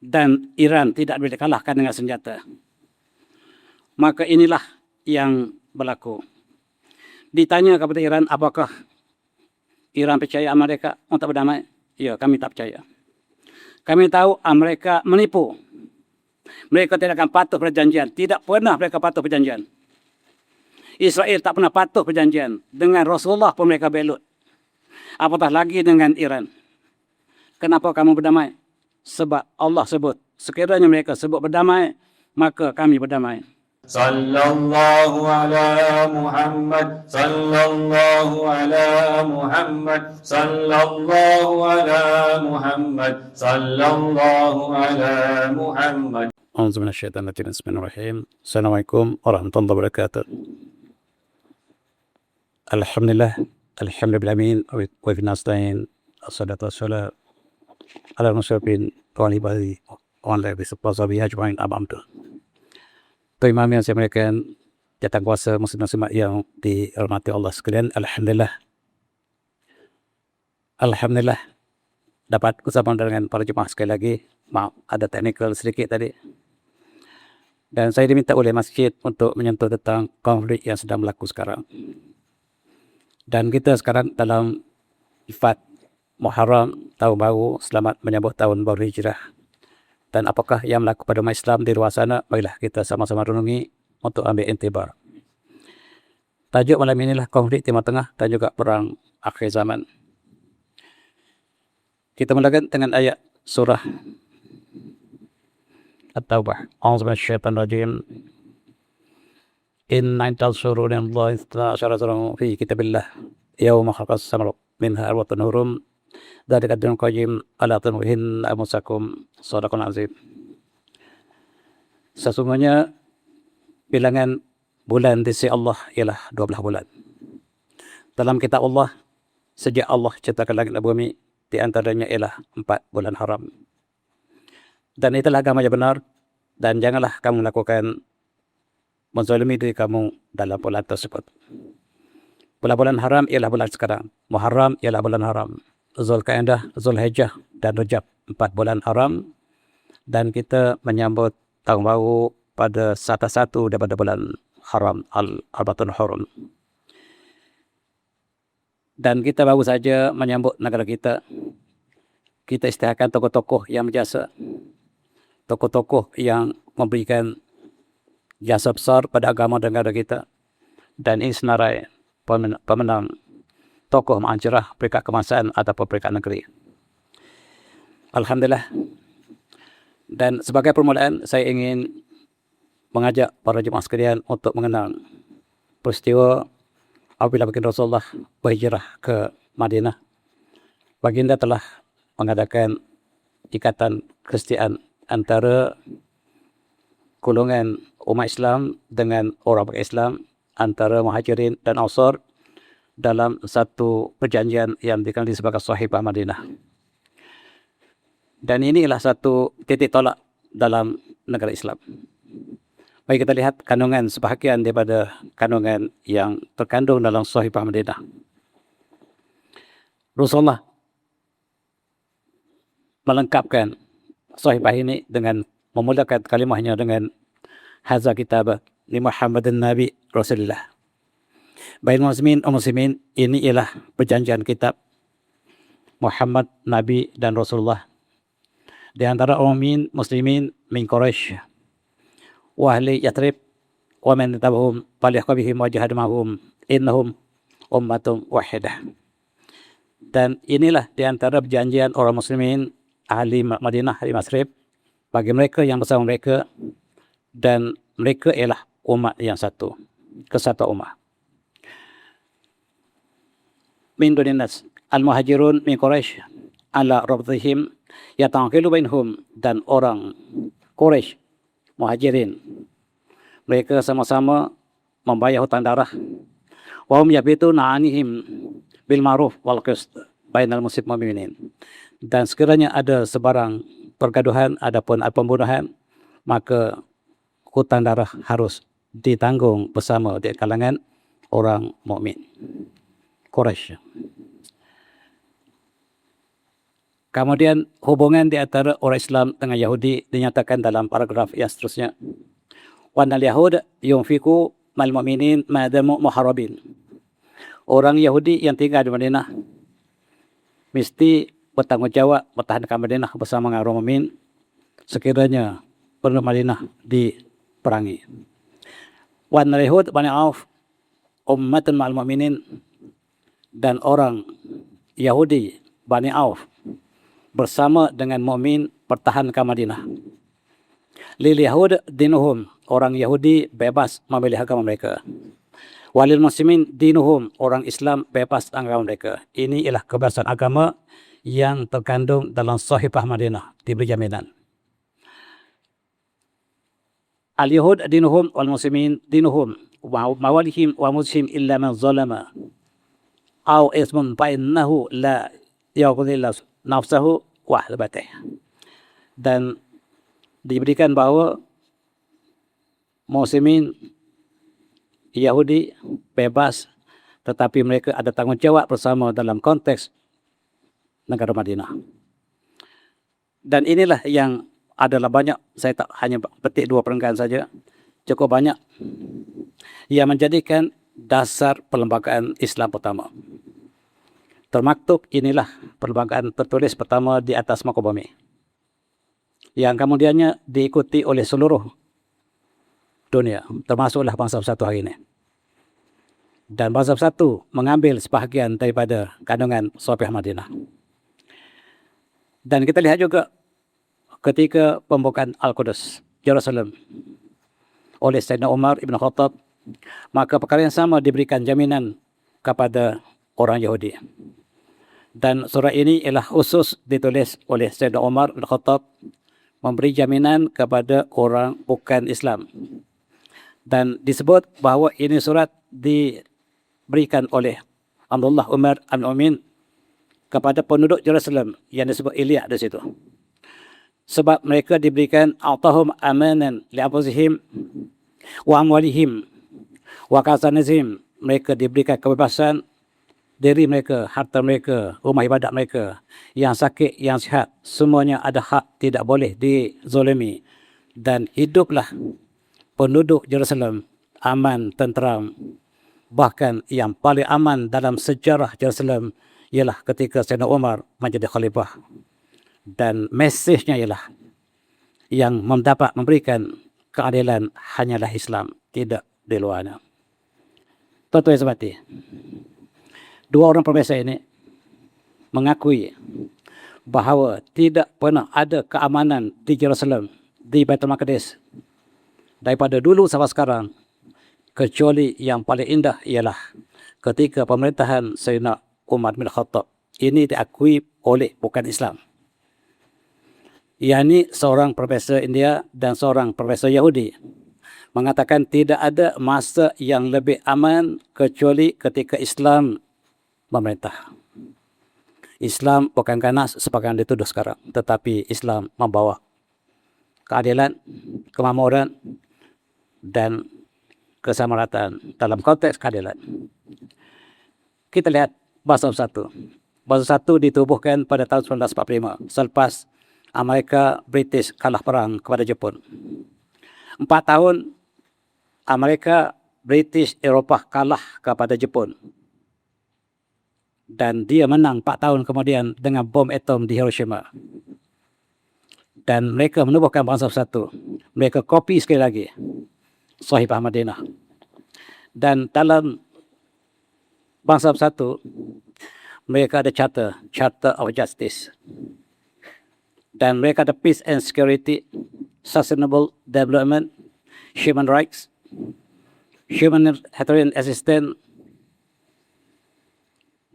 dan Iran tidak boleh dikalahkan dengan senjata. Maka inilah yang berlaku. Ditanya kepada Iran, apakah Iran percaya Amerika untuk berdamai? Ya, kami tak percaya. Kami tahu Amerika menipu. Mereka tidak akan patuh perjanjian. Tidak pernah mereka patuh perjanjian. Israel tak pernah patuh perjanjian. Dengan Rasulullah pun mereka belut. Apatah lagi dengan Iran. Kenapa kamu berdamai? Sebab Allah sebut. Sekiranya mereka sebut berdamai, maka kami berdamai. Sallallahu ala Muhammad, sallallahu ala Muhammad, sallallahu ala Muhammad, sallallahu ala Muhammad. A'udzu minasyaitonir rajim. Bismillahirrahmanirrahim. Assalamualaikum warahmatullahi wabarakatuh. Alhamdulillah, alhamdulillah wa fi nasta'in. Assalatu wassalam ala rasulillah wa alihi wa sahbihi ajma'in. Abamtu. Tuan Imam yang saya muliakan, jatah kuasa muslim-muslimat yang dihormati Allah sekalian, Alhamdulillah dapat bersama dengan para jemaah sekali lagi. Maaf, ada teknikal sedikit tadi. Dan saya diminta oleh masjid untuk menyentuh tentang konflik yang sedang berlaku sekarang. Dan kita sekarang dalam ifat Muharram, tahun baru, selamat menyambut tahun baru hijrah. Dan apakah yang berlaku pada umat Islam di luar sana, marilah kita sama-sama renungi untuk ambil intibar. Tajuk malam inilah konflik Timur Tengah dan juga perang akhir zaman. Kita mulakan dengan ayat surah At-Taubah. A'udzubillahi minasyaitonir rajim. Inna tansurun Allah ista'syara surah fi kitabillah yawma khalaqas samawati minha arba'atun hurum dzalika ad-dinul qayyim ala tanwihin amusakum shadaqal azim. Sesungguhnya bilangan bulan di sisi Allah ialah 12 bulan. Dalam kitab Allah, sejak Allah ciptakan langit dan bumi, di antaranya ialah 4 bulan haram. Dan itulah agama yang benar, dan janganlah kamu melakukan menzalimi diri kamu dalam bulan tersebut. Bulan-bulan haram ialah bulan sekarang. Muharram ialah bulan haram. Zulqa'dah, Zulhijjah dan Rajab, 4 bulan haram. Dan kita menyambut tahun baru pada salah satu daripada bulan haram, Al-Arbatun Hurum. Dan kita baru saja menyambut negara kita. Kita isytiharkan tokoh-tokoh yang berjasa. Tokoh-tokoh yang memberikan jasa besar pada agama dan negara kita. Dan ini senarai pemenang tokoh mengancirah peringkat kebangsaan ataupun peringkat negeri. Alhamdulillah. Dan sebagai permulaan, saya ingin mengajak para jemaah sekalian untuk mengenal peristiwa apabila baginda Rasulullah berhijrah ke Madinah. Baginda telah mengadakan ikatan kesetiaan antara golongan umat Islam dengan orang Islam, antara Muhajirin dan Ansar dalam satu perjanjian yang dikenali sebagai Sahibah Madinah. Dan inilah satu titik tolak dalam negara Islam. Mari kita lihat kandungan sebahagian daripada kandungan yang terkandung dalam Sahibah Madinah. Rasulullah melengkapkan Sahibah ini dengan memulakan kalimahnya dengan hadza kitab li Muhammadin Nabi Rasulullah. Bain muslimin, ini ialah perjanjian kitab Muhammad, Nabi dan Rasulullah. Di antara orang muslimin min Quraisy wa ahli Yathrib wa man tabahum falihqabihim wa jahad ma'hum innahum ummatun wahidah. Dan inilah di antara perjanjian orang muslimin ahli Madinah, ahli Yathrib, bagi mereka yang bersama mereka, dan mereka ialah umat yang satu, kesatuan umat. Min dunin nas al-muhajirun min Quraisy ala rabdihim yataqilu bainhum, dan orang Quraisy Muhajirin mereka sama-sama membayar hutang darah. Wa hum yabituna anihim bil ma'ruf wal qist bainal muslimin mu'minin. Dan sekiranya ada sebarang pergaduhan, adapun pembunuhan, maka hutang darah harus ditanggung bersama di kalangan orang mukmin Quraisy. Kemudian hubungan di antara orang Islam dengan Yahudi dinyatakan dalam paragraf yang seterusnya. Wa annal yahud yunfiqu mal mu'minin ma damu muharrabin. Orang Yahudi yang tinggal di Madinah mesti bertanggungjawab mempertahankan Madinah bersama dengan orang mukmin sekiranya penduduk Madinah diperangi. Wa annal yahud Bani Auf ummatun ma'al mu'minin, dan orang Yahudi Bani Auf bersama dengan mukmin pertahankan Madinah. Lil Yahud dinuhum, orang Yahudi bebas memilih agama mereka. Walil muslimin dinuhum, orang Islam bebas agama mereka. Ini ialah kebebasan agama yang terkandung dalam Sahifah Madinah, diberi jaminan. Al-Yahud dinuhum wal muslimin dinuhum wa mawalihim wa muslim illa man zalama aw ismun fa innahu la yaqulillah nafsahu wa ahlibatih. Dan diberikan bahawa muslimin Yahudi bebas, tetapi mereka ada tanggungjawab bersama dalam konteks negara Madinah. Dan inilah yang adalah banyak, saya tak hanya petik 2 perenggan saja, cukup banyak yang menjadikan dasar perlembagaan Islam pertama. Termaktub inilah perlembagaan tertulis pertama di atas muka bumi, yang kemudiannya diikuti oleh seluruh dunia, termasuklah bangsa bersatu hari ini. Dan bangsa bersatu mengambil sebahagian daripada kandungan Sahifah Madinah. Dan kita lihat juga ketika pembukaan Al-Qudus, Jerusalem, oleh Sayyidina Umar Ibn Khattab, maka perkara yang sama diberikan jaminan kepada orang Yahudi. Dan surah ini ialah khusus ditulis oleh Sayyidina Umar Ibn Khattab, memberi jaminan kepada orang bukan Islam. Dan disebut bahawa ini surat diberikan oleh Abdullah Umar Al-Umin kepada penduduk Jerusalem yang disebut Ilya di situ. Sebab mereka diberikan atahum amanan li anfusihim wa amwalihim wa kasanizim, mereka diberikan kebebasan diri mereka, harta mereka, rumah ibadat mereka, yang sakit, yang sihat, semuanya ada hak, tidak boleh dizolimi. Dan hiduplah penduduk Jerusalem aman, tenteram. Bahkan yang paling aman dalam sejarah Jerusalem ialah ketika Sayyidina Umar menjadi khalifah. Dan mesejnya ialah yang mendapat memberikan keadilan hanyalah Islam, tidak di luarnya. Tuan-tuan dan puan-puan, 2 orang profesor ini mengakui bahawa tidak pernah ada keamanan di Jerusalem, di Baitul Maqdis, daripada dulu sampai sekarang, kecuali yang paling indah ialah ketika pemerintahan Sayyidina Umar bin Khattab. Ini diakui oleh bukan Islam, yakni seorang profesor India dan seorang profesor Yahudi, mengatakan tidak ada masa yang lebih aman kecuali ketika Islam memerintah. Islam bukan ganas seperti yang dituduh sekarang, tetapi Islam membawa keadilan, kemakmuran, dan kesamarataan dalam konteks keadilan. Kita lihat Bangsa Bersatu. Bangsa Bersatu ditubuhkan pada tahun 1945 selepas Amerika British kalah perang kepada Jepun. 4 tahun Amerika British Eropah kalah kepada Jepun. Dan dia menang 4 tahun kemudian dengan bom atom di Hiroshima. Dan mereka menubuhkan Bangsa Bersatu. Mereka kopi sekali lagi Sahifah Madinah. Dan dalam Bangsa Bersatu, mereka ada Charter of Justice. Dan mereka ada Peace and Security, Sustainable Development, Human Rights, Humanitarian Assistance,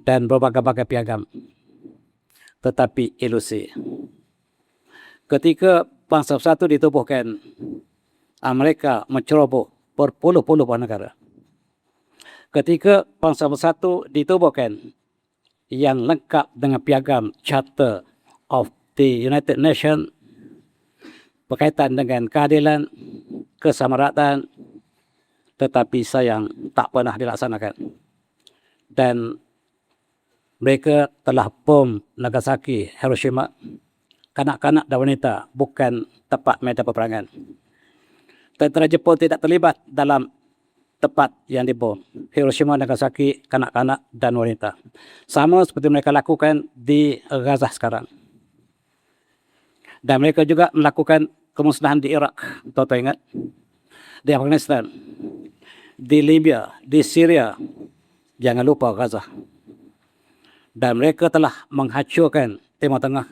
dan berbagai-bagai piagam. Tetapi ilusi. Ketika Bangsa Bersatu ditubuhkan, Amerika menceroboh berpuluh-puluh negara. Ketika Bangsa Bersatu ditubuhkan, yang lengkap dengan piagam Charter of the United Nations berkaitan dengan keadilan, kesamarataan, tetapi sayang tak pernah dilaksanakan. Dan Mereka telah bom Nagasaki, Hiroshima. Kanak-kanak dan wanita bukan tempat medan peperangan. Tentera Jepun tidak terlibat dalam tempat yang dibom. Hiroshima, Nagasaki, kanak-kanak dan wanita. Sama seperti mereka lakukan di Gaza sekarang. Dan mereka juga melakukan kemusnahan di Iraq. Tuan-tuan ingat? Di Afghanistan, di Libya, di Syria. Jangan lupa Gaza. Dan mereka telah menghancurkan Timur Tengah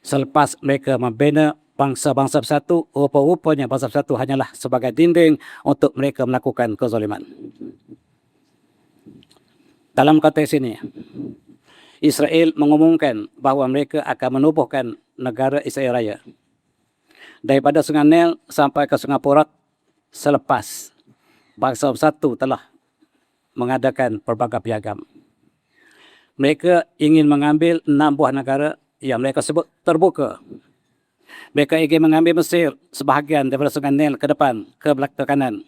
selepas mereka membina bangsa-bangsa bersatu. Rupa-rupanya bangsa bersatu hanyalah sebagai dinding untuk mereka melakukan kezaliman. Dalam konteks ini, Israel mengumumkan bahawa mereka akan menubuhkan negara Israel Raya daripada Sungai Nil sampai ke Sungai Furat selepas bangsa bersatu telah mengadakan pelbagai piagam. Mereka ingin mengambil 6 buah negara yang mereka sebut terbuka. Mereka ingin mengambil Mesir sebahagian daripada Sungai Nil ke depan, ke belakang kanan.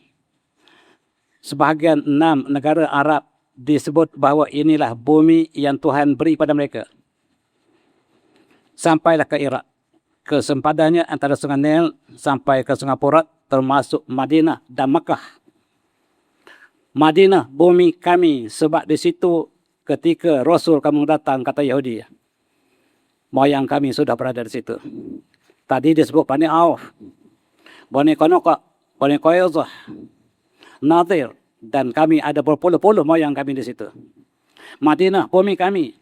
Sebahagian 6 negara Arab disebut bahawa inilah bumi yang Tuhan beri pada mereka. Sampailah ke Iraq. Kesempadannya antara Sungai Nil sampai ke Sungai Furat termasuk Madinah dan Mekah. Madinah bumi kami, sebab di situ ketika Rasul kamu datang, kata Yahudi, moyang kami sudah berada di situ. Tadi disebut Bani Auf, Bani Qanaqah, Bani Quraidah, Nadir, dan kami ada berpuluh-puluh moyang kami di situ. Madinah bumi kami.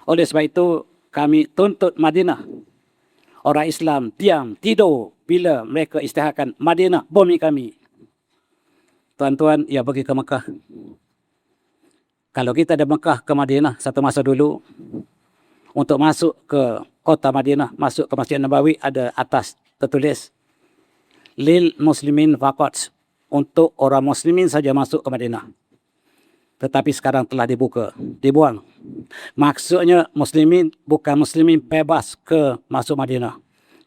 Oleh sebab itu kami tuntut Madinah. Orang Islam diam, tidur bila mereka isytiharkan Madinah bumi kami. Tuan-tuan yang pergi ke Mekah, kalau kita dari Mekah ke Madinah satu masa dulu, untuk masuk ke kota Madinah, masuk ke Masjid Nabawi, ada atas tertulis lil muslimin faqat, untuk orang muslimin saja masuk ke Madinah. Tetapi sekarang telah dibuka, dibuang. Maksudnya muslimin bukan muslimin bebas ke masuk Madinah.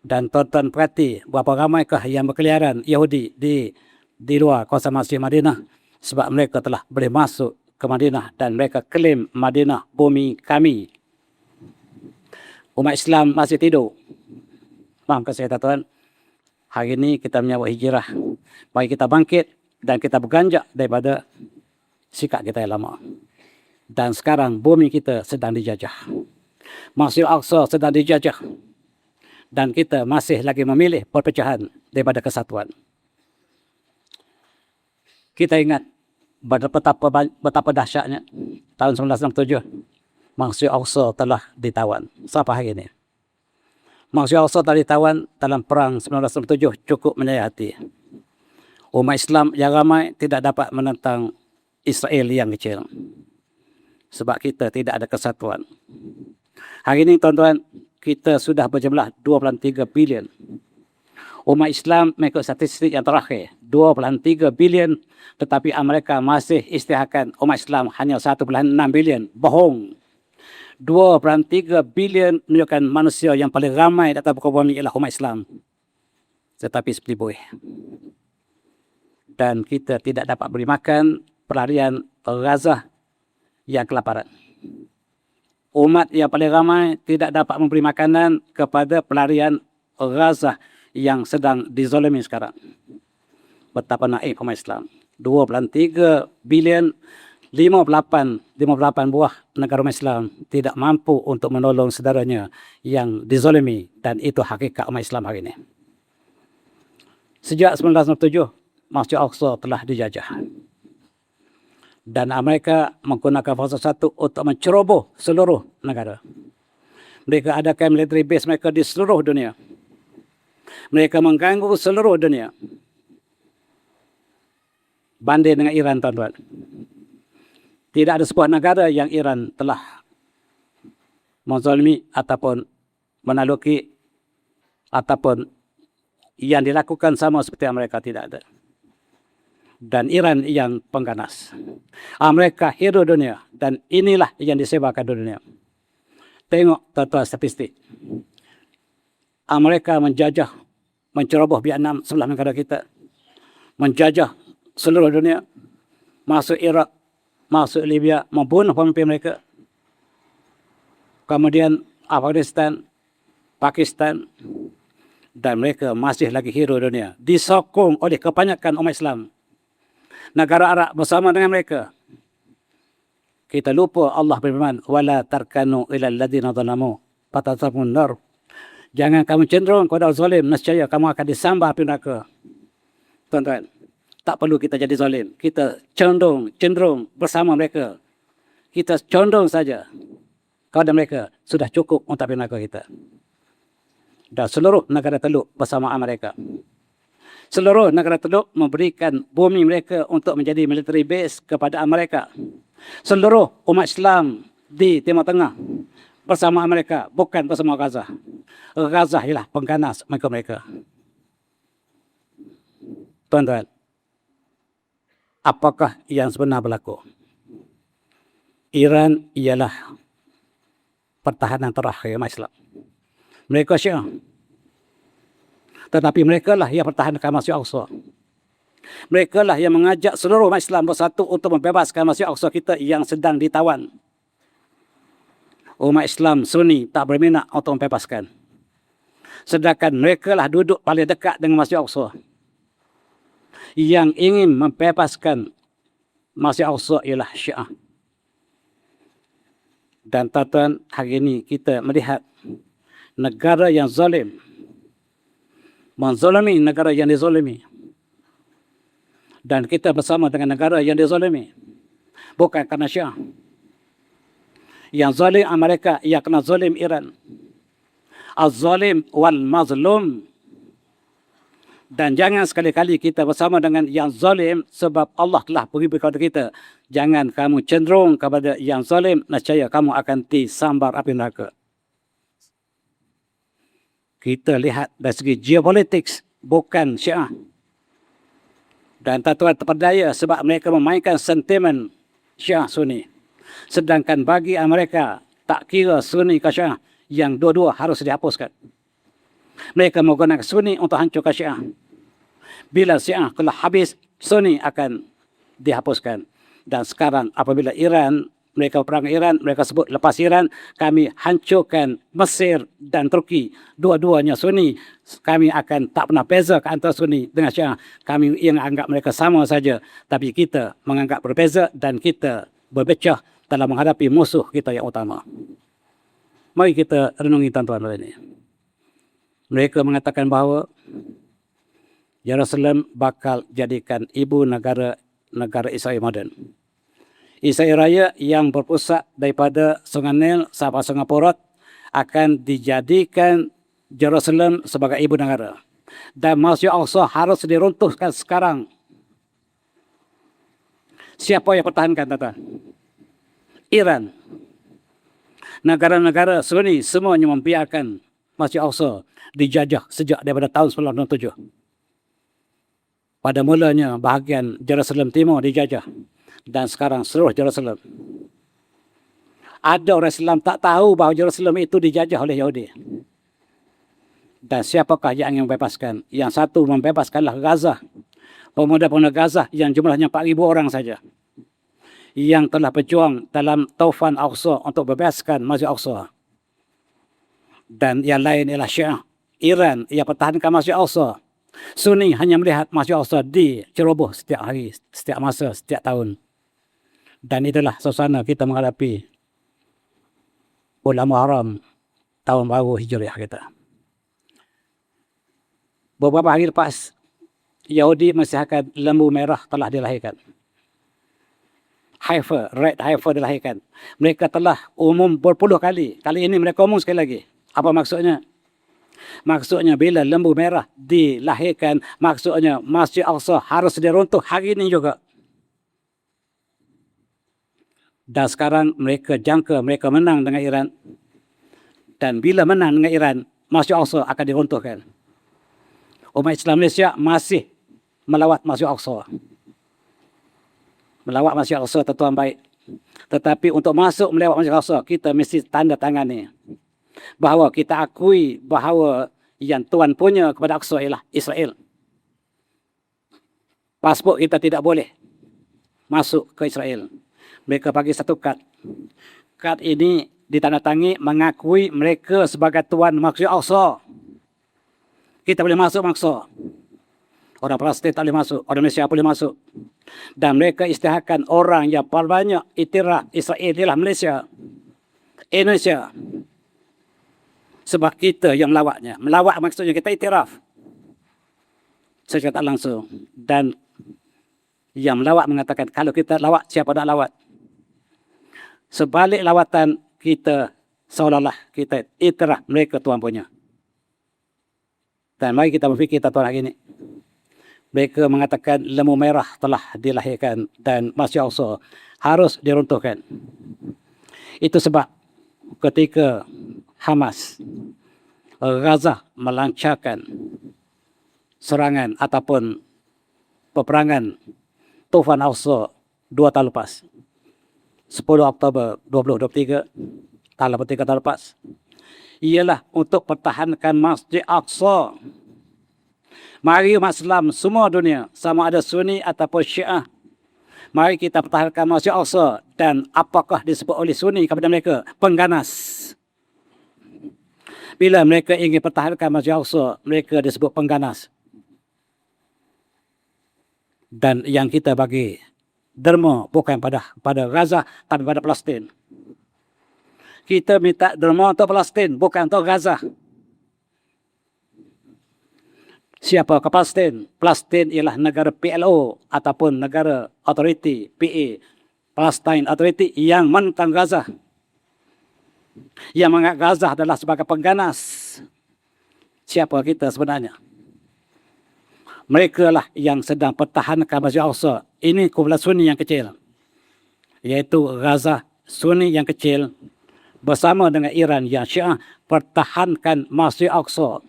Dan tuan-tuan perhati berapa ramaikah yang berkeliaran Yahudi di luar kawasan Masjid Madinah, sebab mereka telah boleh masuk ke Madinah dan mereka klaim Madinah bumi kami. Umat Islam masih tidur. Maafkan saya tuan-tuan, hari ini kita menyambut hijrah. Mari kita bangkit dan kita berganjak daripada sikap kita yang lama. Dan sekarang bumi kita sedang dijajah. Masjid Al-Aqsa sedang dijajah. Dan kita masih lagi memilih perpecahan daripada kesatuan. Kita ingat betapa dahsyatnya tahun 1967 Masjid Al-Aqsa telah ditawan. Sampai hari ini Masjid Al-Aqsa telah ditawan dalam perang 1967. Cukup menyayat hati. Umat Islam yang ramai tidak dapat menentang Israel yang kecil, sebab kita tidak ada kesatuan. Hari ini tuan-tuan, kita sudah berjumlah 2.3 bilion. Umat Islam mengikut statistik yang terakhir 2.3 bilion, tetapi Amerika masih isytiharkan umat Islam hanya 1.6 bilion. Bohong. 2.3 bilion menunjukkan manusia yang paling ramai di atas muka bumi ialah umat Islam. Tetapi seperti buih. Dan kita tidak dapat beri makan pelarian Gaza yang kelaparan. Umat yang paling ramai tidak dapat memberi makanan kepada pelarian Gaza yang sedang dizalimi sekarang. Betapa naif umat Islam. 2.3 bilion, 58 buah negara umat Islam tidak mampu untuk menolong saudaranya yang dizalimi, dan itu hakikat umat Islam hari ini. Sejak 1967, Masjid Al-Aqsa telah dijajah. Dan Amerika menggunakan fasa 1 untuk menceroboh seluruh negara. Mereka adakan military base mereka di seluruh dunia. Mereka mengganggu seluruh dunia. Banding dengan Iran, tuan-tuan. Tidak ada sebuah negara yang Iran telah menzalimi ataupun menaluki ataupun yang dilakukan sama seperti Amerika, tidak ada. Dan Iran yang pengganas. Amerika hero dunia, dan inilah yang disebarkan dunia. Tengok tuan-tuan statistik. Amerika menjajah, menceroboh Vietnam sebelah negara kita. Menjajah seluruh dunia. Masuk Iraq, masuk Libya, membunuh pemimpin mereka. Kemudian Afghanistan, Pakistan, dan mereka masih lagi hero dunia. Disokong oleh kebanyakan umat Islam. Negara Arab bersama dengan mereka. Kita lupa Allah berfirman, wala tarkanu ila alladhina zalamu fatasabun nar. Jangan kamu cenderung kepada zalim, nescaya kamu akan disambar api neraka. Tuan-tuan, tak perlu kita jadi zalim. Kita cenderung bersama mereka. Kita condong saja kepada mereka, sudah cukup untuk api neraka kita. Dan seluruh negara Teluk bersama mereka. Seluruh negara Teluk memberikan bumi mereka untuk menjadi military base kepada Amerika. Seluruh umat Islam di Timur Tengah bersama Amerika, bukan bersama Gaza. Gaza ialah pengganas mereka. Tuan-tuan, apakah yang sebenar berlaku? Iran ialah pertahanan terakhir umat Islam. Mereka Syiah. Tetapi mereka lah yang pertahankan Masjid Al-Aqsa. Mereka lah yang mengajak seluruh umat Islam bersatu untuk membebaskan Masjid Al-Aqsa kita yang sedang ditawan. Umat Islam Sunni tak berminat untuk membebaskan. Sedangkan mereka lah duduk paling dekat dengan Masjid Al-Aqsa. Yang ingin membebaskan Masjid Al-Aqsa ialah Syiah. Dan tuan-tuan, hari ini kita melihat negara yang zalim menzalimi negara yang dizalimi. Dan kita bersama dengan negara yang dizalimi. Bukan kerana Syiah. Yang zalim Amerika, ia kena zalim Iran. Az-zalim wal mazlum. Dan jangan sekali-kali kita bersama dengan yang zalim, sebab Allah telah beri kepada kita. Jangan kamu cenderung kepada yang zalim, nescaya kamu akan disambar api neraka. Kita lihat dari segi geopolitik, bukan Syiah. Dan tuan-tuan terpedaya sebab mereka memainkan sentimen Syiah Sunni. Sedangkan bagi Amerika, tak kira Sunni ke Syiah, yang dua-dua harus dihapuskan. Mereka menggunakan Sunni untuk hancurkan Syiah. Bila Syiah telah habis, Sunni akan dihapuskan. Dan sekarang apabila Iran, mereka perang Iran, mereka sebut lepas Iran, kami hancurkan Mesir dan Turki. Dua-duanya Sunni. Kami akan tak pernah beza ke antara Sunni dengan Syiah. Kami yang anggap mereka sama saja. Tapi kita menganggap berbeza dan kita berpecah dalam menghadapi musuh kita yang utama. Mari kita renungi tuan-tuan ini. Mereka mengatakan bahawa Yerusalem bakal jadikan ibu negara Israel moden. Israel Raya yang berpusat daripada Sungai Nil sampai Sungai Porat akan dijadikan Yerusalem sebagai ibu negara. Dan Masjid Al-Aqsa harus diruntuhkan sekarang. Siapa yang pertahankan, tuan-tuan? Iran. Negara-negara Sunni semuanya membiarkan Masjid Al-Aqsa dijajah sejak daripada tahun 1967. Pada mulanya bahagian Jerusalem Timur dijajah. Dan sekarang seluruh Jerusalem. Ada orang Islam tak tahu bahawa Jerusalem itu dijajah oleh Yahudi. Dan siapakah yang ingin membebaskan? Yang satu membebaskanlah Gaza. Pemuda-pemuda Gaza yang jumlahnya 4,000 orang saja. Yang telah berjuang dalam Taufan Al-Aqsa untuk bebaskan Masjid Al-Aqsa. Dan yang lain ialah Syiah. Iran yang pertahankan Masjid Al-Aqsa. Sunni hanya melihat Masjid Al-Aqsa diceroboh setiap hari, setiap masa, setiap tahun. Dan itulah suasana kita menghadapi bulan Muharram, tahun baru Hijriah kita. Beberapa hari lepas, Yahudi mensihatkan lembu merah telah dilahirkan. Red heifer dilahirkan. Mereka telah umum berpuluh kali. Kali ini mereka umum sekali lagi. Apa maksudnya? Maksudnya bila lembu merah dilahirkan, maksudnya Masjid Al-Aqsa harus diruntuh hari ini juga. Dan sekarang mereka jangka mereka menang dengan Iran. Dan bila menang dengan Iran, Masjid Al-Aqsa akan diruntuhkan. Umat Islam Malaysia masih melawat Masjid Al-Aqsa. Melawat Masjid Al-Aqsa, tuan-tuan baik. Tetapi untuk masuk melawat Masjid Al-Aqsa, kita mesti tanda tangan ni. Bahawa kita akui bahawa yang Tuhan punya kepada Aqsa ialah Israel. Pasport kita tidak boleh masuk ke Israel. Mereka bagi satu kad. Kad ini ditandatangani mengakui mereka sebagai Tuan Masjid Al-Aqsa. Kita boleh masuk maksa. Orang Palestin tak boleh masuk. Orang Malaysia boleh masuk. Dan mereka isytiharkan orang yang paling banyak iktiraf Israel ialah Malaysia. Indonesia. Sebab kita yang melawatnya. Melawat maksudnya kita iktiraf. Secara tak langsung. Dan yang melawat mengatakan kalau kita lawat, siapa nak lawat? Sebalik lawatan kita seolah-olah kita iktiraf mereka Tuhan punya. Dan mari kita berfikir tuan hari ini. Mereka mengatakan lembu merah telah dilahirkan dan Masjid Al-Aqsa harus diruntuhkan. Itu sebab ketika Hamas, Gaza melancarkan serangan ataupun peperangan Tufan Al-Aqsa 2 tahun lepas. 10 Oktober 2023, tahun 3 tahun lepas. Ialah untuk pertahankan Masjid Al-Aqsa. Mari umat Islam semua dunia, sama ada Sunni ataupun Syiah, mari kita pertahankan Masjid Al-Aqsa. Dan apakah disebut oleh Sunni kepada mereka? Pengganas. Bila mereka ingin pertahankan Masjid Al-Aqsa, mereka disebut pengganas. Dan yang kita bagi derma bukan pada Gaza tapi pada Palestin. Kita minta derma untuk Palestin bukan untuk Gaza. Siapa ke Palestin? Palestin ialah negara PLO ataupun negara authority PA, Palestine Authority yang menentang Gaza. Yang menganggap Gaza adalah sebagai pengganas. Siapa kita sebenarnya? Mereka lah yang sedang pertahankan Masjid Al-Aqsa. Ini kumpulan Sunni yang kecil. Iaitu Gaza, Sunni yang kecil bersama dengan Iran yang Syiah pertahankan Masjid Al-Aqsa.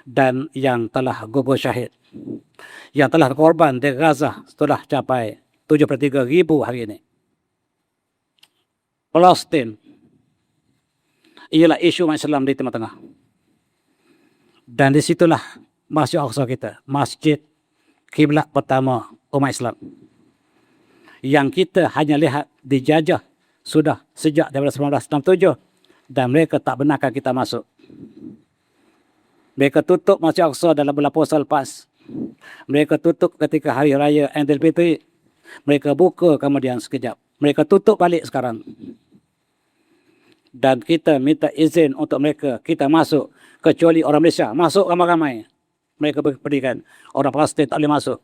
Dan yang telah gugur syahid, yang telah korban di Gaza telah capai 73,000 hari ini. Palestin ialah isu umat Islam di Timur Tengah. Dan di situlah Masjid Al-Aqsa kita, masjid kiblat pertama umat Islam. Yang kita hanya lihat dijajah sudah sejak daripada 1967 dan mereka tak benarkan kita masuk. Mereka tutup Masjid Al-Aqsa dalam bulan puasa lepas. Mereka tutup ketika hari raya Aidilfitri. Mereka buka kemudian sekejap. Mereka tutup balik sekarang. Dan kita minta izin untuk mereka kita masuk. Kecuali orang Malaysia. Masuk ramai-ramai. Mereka berikan. Orang Palestin tak boleh masuk.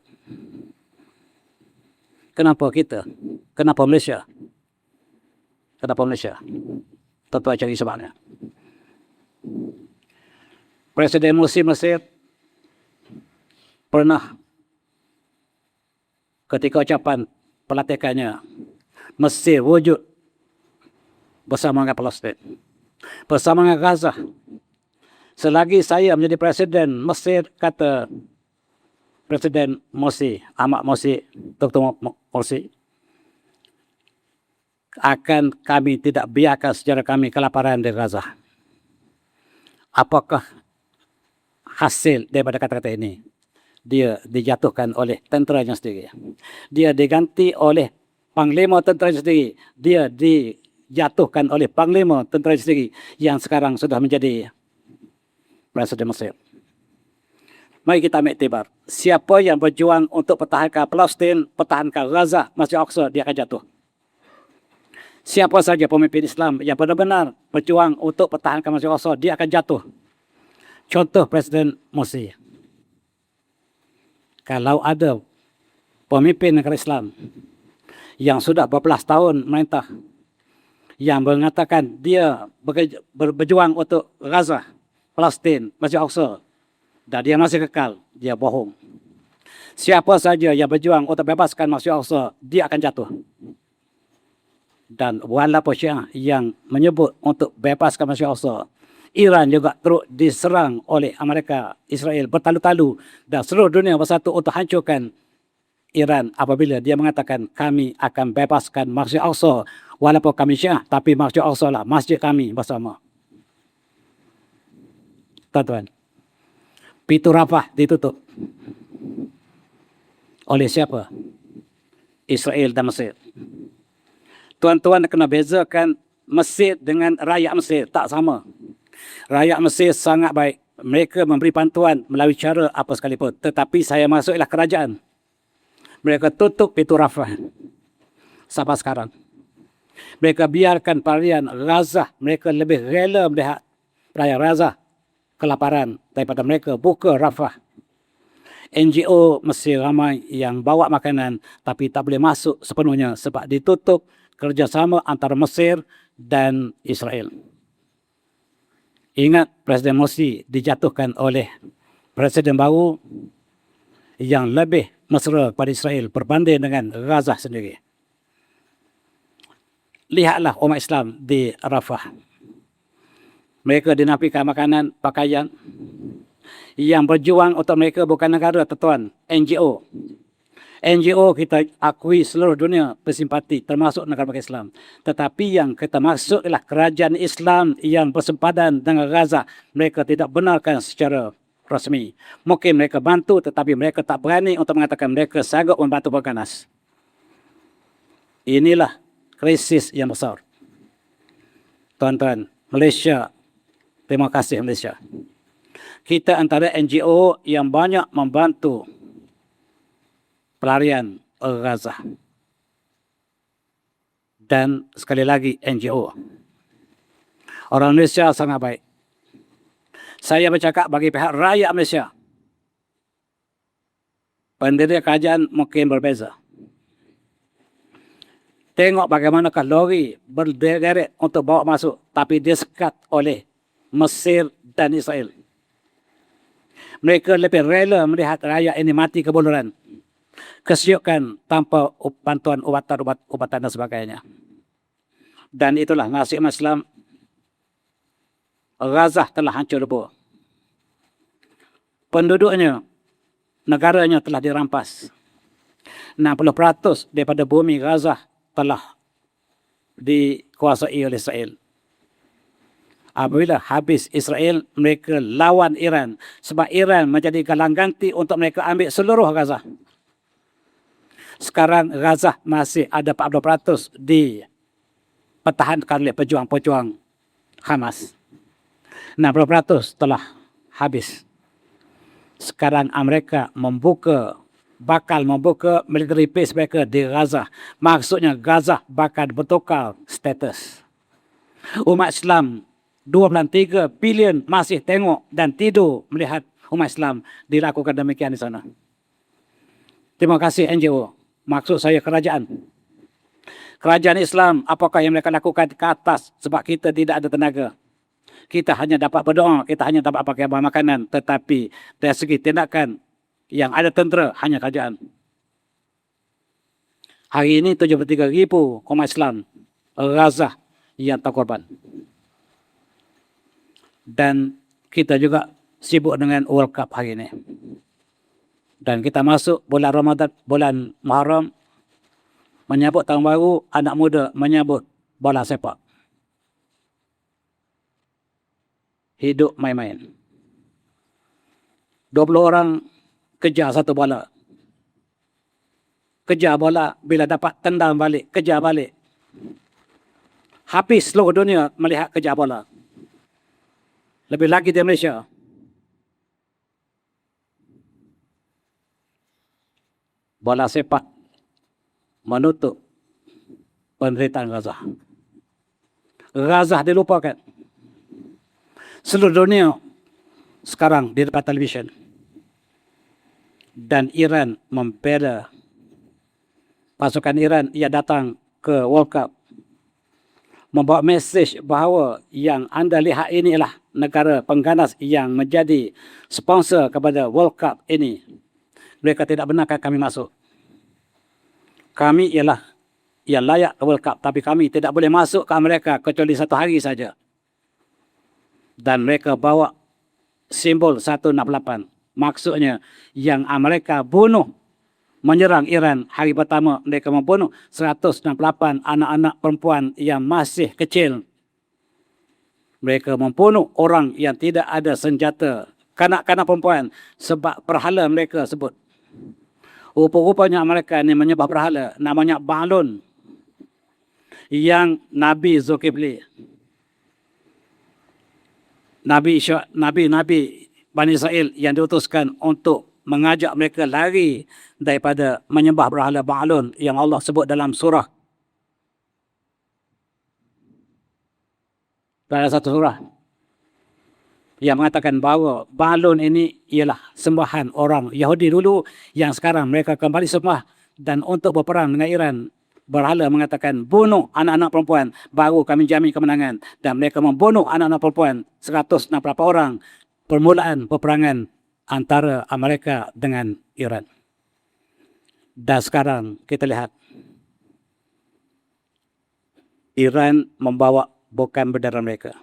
Kenapa kita? Kenapa Malaysia? Kenapa Malaysia? Tentu cari sebabnya. Presiden Morsi Mesir pernah ketika ucapan pelantikannya Mesir wujud bersama dengan Palestin, bersama dengan Gaza. Selagi saya menjadi presiden Mesir, kata Presiden Morsi, Ahmad Morsi, Dr. Morsi, akan kami tidak biarkan sejarah kami kelaparan di Gaza. Apakah hasil daripada kata-kata ini? Dia dijatuhkan oleh tenteranya sendiri. Dia diganti oleh panglima tenteranya sendiri. Dia dijatuhkan oleh panglima tenteranya sendiri yang sekarang sudah menjadi Presiden Mesir. Mari kita ambil iktibar. Siapa yang berjuang untuk pertahankan Palestin, pertahankan Gaza, Masjid Al-Aqsa, dia akan jatuh. Siapa saja pemimpin Islam yang benar-benar berjuang untuk pertahankan Masjid Al-Aqsa, dia akan jatuh. Contoh Presiden Morsi. Kalau ada pemimpin negara Islam yang sudah berbelas tahun merintah, yang mengatakan dia berjuang untuk Gaza, Palestin, Masjid Al-Aqsa, dan dia masih kekal, dia bohong. Siapa saja yang berjuang untuk bebaskan Masjid Al-Aqsa, dia akan jatuh. Dan walaupun Syiah yang menyebut untuk bebaskan Masjid Al-Aqsa, Iran juga terus diserang oleh Amerika, Israel bertalu-talu dan seluruh dunia bersatu untuk hancurkan Iran apabila dia mengatakan kami akan bebaskan Masjid Al-Aqsa walaupun kami Syiah, tapi Masjid Al-Aqsa lah masjid kami bersama. Tuan-tuan, pintu Rafah ditutup. Oleh siapa? Israel dan Mesir. Tuan-tuan kena bezakan Mesir dengan rakyat Mesir, tak sama. Rakyat Mesir sangat baik. Mereka memberi bantuan melalui cara apa sekalipun. Tetapi saya masuk ialah kerajaan. Mereka tutup pintu Rafah sampai sekarang. Mereka biarkan pelayan Gaza. Mereka lebih rela melihat pelayan Gaza kelaparan daripada mereka buka Rafah. NGO Mesir ramai yang bawa makanan tapi tak boleh masuk sepenuhnya sebab ditutup kerjasama antara Mesir dan Israel. Ingat Presiden Morsi dijatuhkan oleh Presiden baru yang lebih mesra kepada Israel berbanding dengan Gaza sendiri. Lihatlah umat Islam di Rafah. Mereka dinafikan makanan, pakaian. Yang berjuang untuk mereka bukan negara, tuan, NGO. NGO kita akui seluruh dunia bersimpati termasuk negara Islam. Tetapi yang kita maksud ialah kerajaan Islam yang bersempadan dengan Gaza. Mereka tidak benarkan secara rasmi. Mungkin mereka bantu tetapi mereka tak berani untuk mengatakan mereka sanggup membantu berganas. Inilah krisis yang besar. Tuan-tuan, Malaysia, terima kasih Malaysia. Kita antara NGO yang banyak membantu pelarian Gaza. Dan sekali lagi NGO. Orang Malaysia sangat baik. Saya bercakap bagi pihak rakyat Malaysia. Pendiri kerajaan mungkin berbeza. Tengok bagaimanakah lori berderet untuk bawa masuk tapi disekat oleh Mesir dan Israel. Mereka lebih rela melihat rakyat ini mati kebuluran. Kesyukan tanpa bantuan ubatan dan sebagainya. Dan itulah nasib Islam. Gaza telah hancur lebur. Penduduknya, negaranya telah dirampas. 60% daripada bumi Gaza telah dikuasai oleh Israel. Apabila habis Israel, mereka lawan Iran. Sebab Iran menjadi galang ganti untuk mereka ambil seluruh Gaza. Sekarang Gaza masih ada 40% dipertahankan oleh pejuang-pejuang Hamas. 60% telah habis. Sekarang Amerika bakal membuka military base mereka di Gaza. Maksudnya Gaza bakal bertukar status. Umat Islam 2.3 bilion masih tengok dan tidur melihat umat Islam dilakukan demikian di sana. Terima kasih NGO. Maksud saya kerajaan. Kerajaan Islam, apakah yang mereka lakukan ke atas sebab kita tidak ada tenaga. Kita hanya dapat berdoa, kita hanya dapat pakai makanan. Tetapi dari segi tindakan yang ada tentera, hanya kerajaan. Hari ini 73,000 umat Islam Gaza yang terkorban. Dan kita juga sibuk dengan World Cup hari ini. Dan kita masuk bulan Ramadan, bulan Muharram, menyambut tahun baru, anak muda menyambut bola sepak. Hidup main-main. 20 orang kejar satu bola. Kejar bola, bila dapat tendang balik, kejar balik. Habis seluruh dunia melihat kejar bola. Lebih lagi di Malaysia. Bola sepak menutup penderitaan Gaza. Gaza dilupakan. Seluruh dunia sekarang di depan televisyen. Dan Iran membela. Pasukan Iran ia datang ke World Cup. Membawa mesej bahawa yang anda lihat ini adalah negara pengganas yang menjadi sponsor kepada World Cup ini. Mereka tidak benarkan kami masuk. Kami ialah yang layak ke World Cup. Tapi kami tidak boleh masuk ke Amerika kecuali 1 hari saja. Dan mereka bawa simbol 168. Maksudnya yang Amerika bunuh, menyerang Iran hari pertama. Mereka membunuh 168 anak-anak perempuan yang masih kecil. Mereka membunuh orang yang tidak ada senjata. Kanak-kanak perempuan sebab berhala mereka sebut. Rupa-rupanya mereka ni menyembah berhala namanya Ba'lun yang Nabi Zulkifli, Nabi Bani Israel yang diutuskan untuk mengajak mereka lari daripada menyembah berhala Ba'lun yang Allah sebut dalam surah, dalam satu surah yang mengatakan bahawa Ba'lun ini ialah sembahan orang Yahudi dulu yang sekarang mereka kembali sembah, dan untuk berperang dengan Iran, berhala mengatakan bunuh anak-anak perempuan baru kami jamin kemenangan, dan mereka membunuh anak-anak perempuan 100 berapa orang, permulaan peperangan antara Amerika dengan Iran. Dan sekarang kita lihat Iran membawa bukan bendera mereka.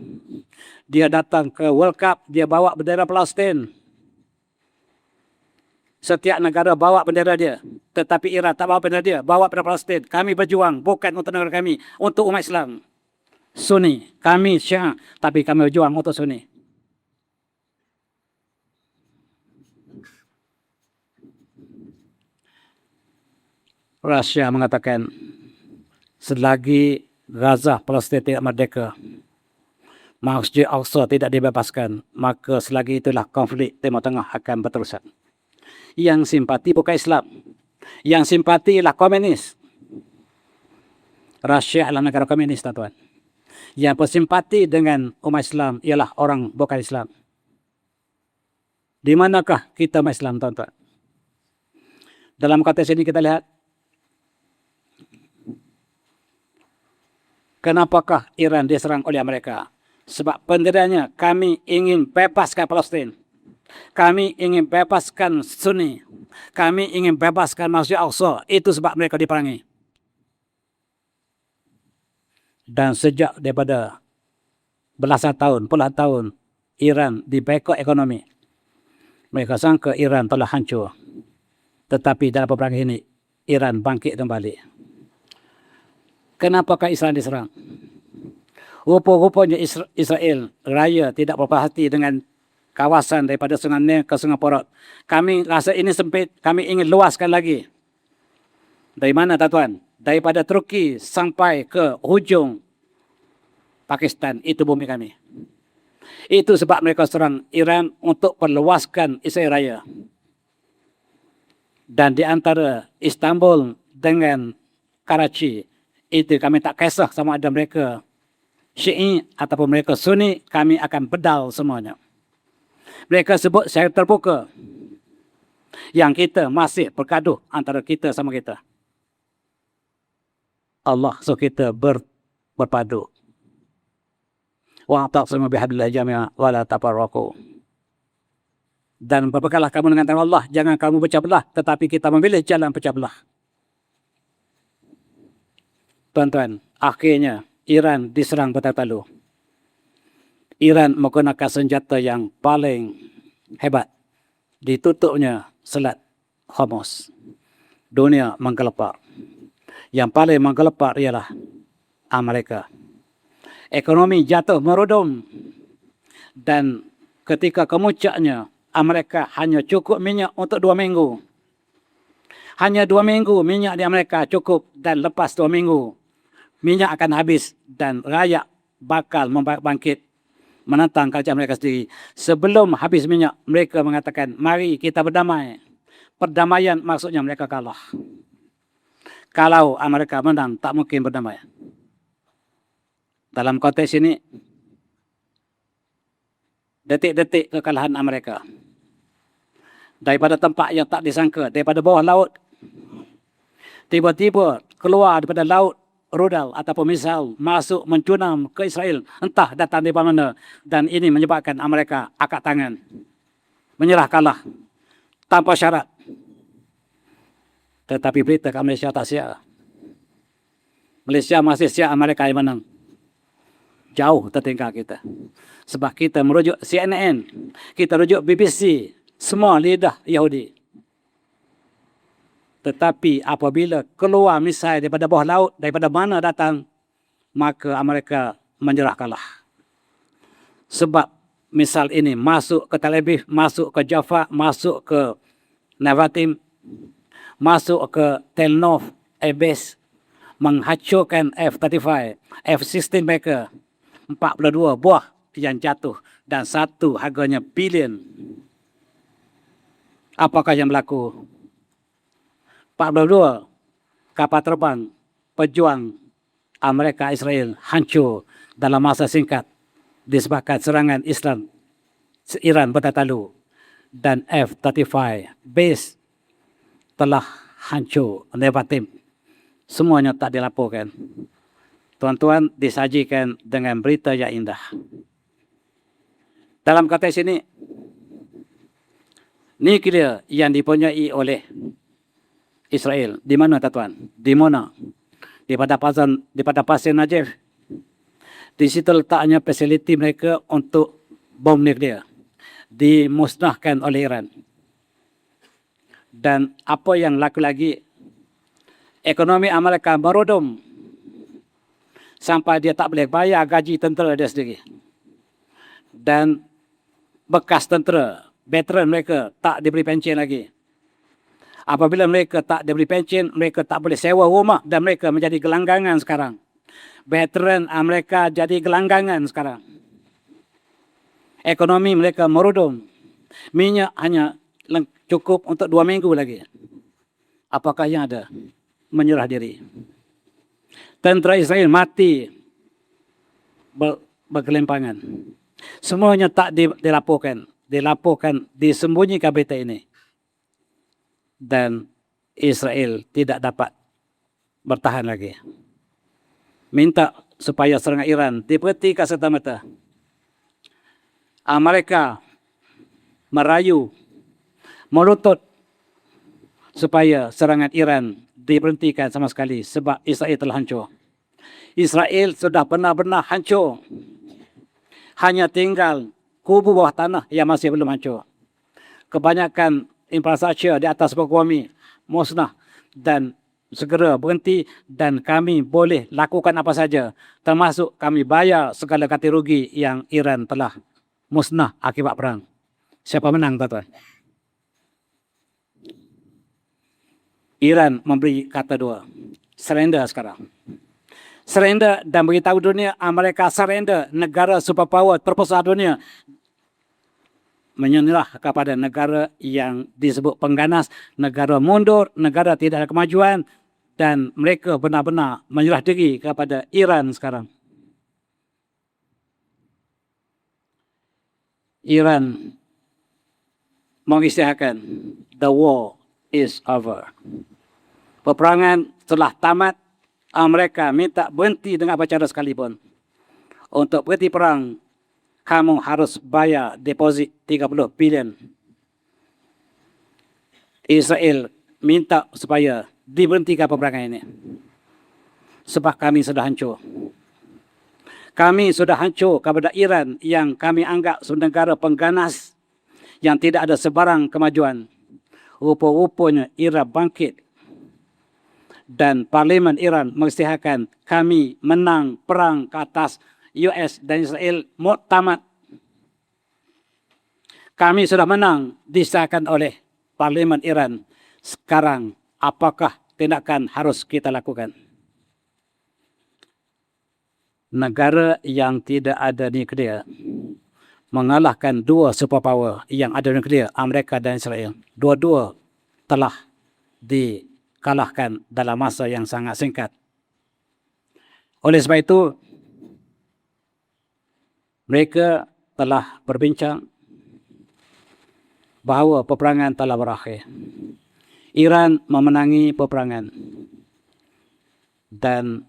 Dia datang ke World Cup, dia bawa bendera Palestin. Setiap negara bawa bendera dia. Tetapi Iran tak bawa bendera dia, bawa bendera Palestin. Kami berjuang bukan untuk negara kami, untuk umat Islam. Sunni, kami Syiah, tapi kami berjuang untuk Sunni. Rusia mengatakan selagi Gaza, Palestin tidak merdeka, Masjid Al-Aqsa tidak dibebaskan, maka selagi itulah konflik Timur Tengah akan berterusan. Yang simpati bukan Islam, yang simpati ialah komunis. Rusia adalah negara komunis, tuan-tuan. Yang bersimpati dengan umat Islam ialah orang bukan Islam. Di manakah kita umat Islam, tuan-tuan? Dalam konteks ini kita lihat kenapakah Iran diserang oleh Amerika? Sebab pendiriannya, kami ingin bebaskan Palestin. Kami ingin bebaskan Sunni. Kami ingin bebaskan Masjid Al-Aqsa. Itu sebab mereka diperangi. Dan sejak daripada belasan tahun, puluhan tahun, Iran dibekok ekonomi. Mereka sangka Iran telah hancur. Tetapi dalam peperangan ini, Iran bangkit kembali. Kenapakah Israel diserang? Rupa-rupanya Israel raya tidak berperhati dengan kawasan daripada Sungai Nil ke Sungai Porat. Kami rasa ini sempit, kami ingin luaskan lagi. Dari mana, tuan-tuan? Daripada Turki sampai ke hujung Pakistan, itu bumi kami. Itu sebab mereka serang Iran untuk perluaskan Israel raya. Dan di antara Istanbul dengan Karachi, itu kami tak kisah sama ada mereka Syi'i ataupun mereka Sunni, kami akan bedal semuanya. Mereka sebut secara terbuka yang kita masih bergaduh antara kita sama kita. Allah suruh kita berpadu. Wa'tasimu bihablillahi jami'an wa la tafarraqu. Dan berbekallah kamu dengan tangan Allah, jangan kamu pecah belah, tetapi kita memilih jalan pecah belah. Tuan-tuan, akhirnya Iran diserang bertalu. Iran menggunakan senjata yang paling hebat. Ditutupnya Selat Hormuz. Dunia menggelepar. Yang paling menggelepar ialah Amerika. Ekonomi jatuh merudum. Dan ketika kemuncaknya, Amerika hanya cukup minyak untuk 2 minggu. Hanya 2 minggu minyak di Amerika cukup, dan lepas 2 minggu minyak akan habis dan rakyat bakal bangkit menentang kerajaan mereka sendiri. Sebelum habis minyak, mereka mengatakan, mari kita berdamai. Perdamaian maksudnya mereka kalah. Kalau Amerika menang, tak mungkin berdamai. Dalam konteks ini, detik-detik kekalahan Amerika. Daripada tempat yang tak disangka, daripada bawah laut, tiba-tiba keluar daripada laut, rudal ataupun misal masuk mencunam ke Israel, entah datang dari mana, dan ini menyebabkan Amerika angkat tangan, menyerah kalah tanpa syarat. Tetapi berita kat Malaysia tak siap. Malaysia masih siap Amerika yang menang. Jauh tertinggal kita. Sebab kita merujuk CNN, kita rujuk BBC, semua lidah Yahudi. Tetapi apabila keluar misal daripada bawah laut, daripada mana datang, maka Amerika menyerah kalah. Sebab misal ini masuk ke Tel Aviv, masuk ke Jaffa, masuk ke Navatim, masuk ke Telnov Air Base, menghancurkan F-35, F-16 mereka, 42 buah yang jatuh dan satu harganya bilion. Apakah yang berlaku? 42 kapal terbang pejuang Amerika Israel hancur dalam masa singkat disebabkan serangan Iran bertatalu, dan F-35 base telah hancur nevatim. Semuanya tak dilaporkan. Tuan-tuan, disajikan dengan berita yang indah. Dalam konteks ini, nuklear yang dipunyai oleh Israel, di mana tuan-tuan? Di mana? Di pada Pasir Najaf. Di situ letaknya fasiliti mereka untuk bom nuklear. Dimusnahkan oleh Iran. Dan apa yang laku lagi? Ekonomi Amerika merodom sampai dia tak boleh bayar gaji tentera dia sendiri. Dan bekas tentera, veteran mereka tak diberi pencen lagi. Apabila mereka tak diberi pencen, mereka tak boleh sewa rumah dan mereka menjadi gelanggangan sekarang. Veteran Amerika jadi gelanggangan sekarang. Ekonomi mereka merodom. Minyak hanya cukup untuk 2 minggu lagi. Apakah yang ada? Menyerah diri. Tentera Israel mati bergelimpangan. Semuanya tak dilaporkan. Dilaporkan, disembunyikan berita ini. Dan Israel tidak dapat bertahan lagi. Minta supaya serangan Iran diberhentikan serta-merta. Amerika merayu, menuntut supaya serangan Iran diberhentikan sama sekali sebab Israel telah hancur. Israel sudah benar-benar hancur. Hanya tinggal kubu bawah tanah yang masih belum hancur. Kebanyakan infrastruktur di atas muka bumi musnah dan segera berhenti, dan kami boleh lakukan apa saja, termasuk kami bayar segala ganti rugi yang Iran telah musnah akibat perang. Siapa menang, tuan-tuan? Iran memberi kata dua. Surrender sekarang. Surrender dan beritahu dunia Amerika surrender, negara superpower terbesar dunia, menyerah kepada negara yang disebut pengganas, negara mundur, negara tidak ada kemajuan, dan mereka benar-benar menyerah diri kepada Iran sekarang. Iran mengisytiharkan the war is over. Peperangan telah tamat. Mereka minta berhenti dengan apa cara sekalipun. Untuk berhenti perang, kamu harus bayar deposit 30 bilion. Israel minta supaya diberhentikan peperangan ini. Sebab kami sudah hancur. Kami sudah hancur kepada Iran yang kami anggap sebagai negara pengganas yang tidak ada sebarang kemajuan. Rupa-rupanya Iran bangkit. Dan Parlimen Iran mengisytiharkan kami menang perang ke atas US dan Israel tamat. Kami sudah menang, disahkan oleh Parlimen Iran. Sekarang apakah tindakan harus kita lakukan? Negara yang tidak ada nuklear mengalahkan dua superpower yang ada nuklear, Amerika dan Israel. Dua-dua telah dikalahkan dalam masa yang sangat singkat. Oleh sebab itu, mereka telah berbincang bahawa peperangan telah berakhir. Iran memenangi peperangan dan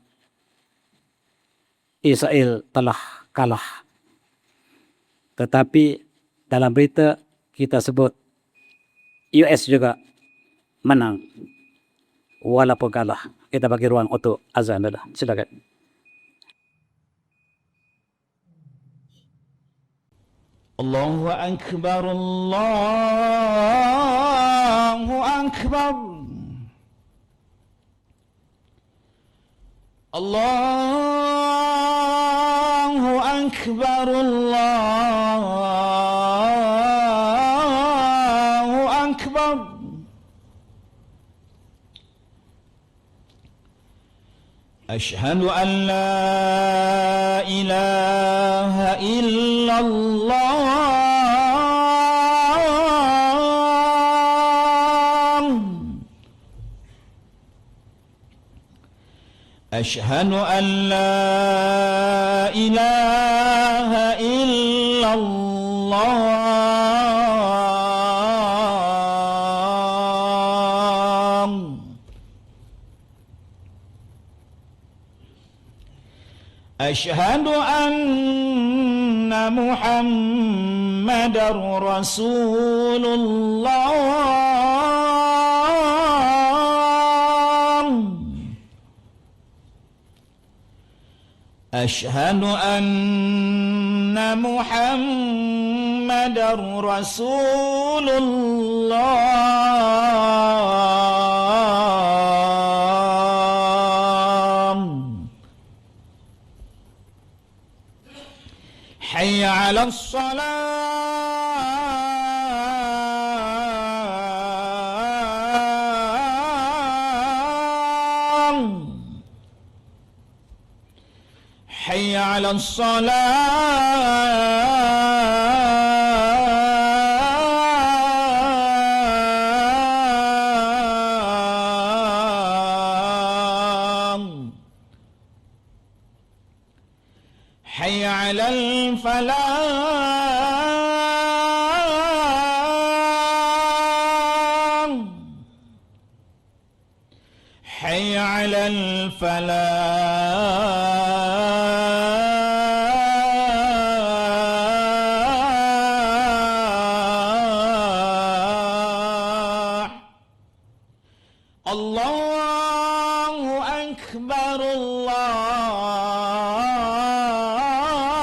Israel telah kalah. Tetapi dalam berita kita sebut US juga menang walaupun kalah. Kita bagi ruang untuk azan dah. Silakan. Allahu Akbar, Allahu Akbar, Allahu Akbar, Allahu Akbar. أشهد أن لا إله إلا الله أشهد أن لا إله إلا الله أشهد أن محمدًا رسول الله أشهد أن محمدًا رسول الله حي على الصلاة حي على الصلاة حي على الفلاح حي على الفلاح الله أكبر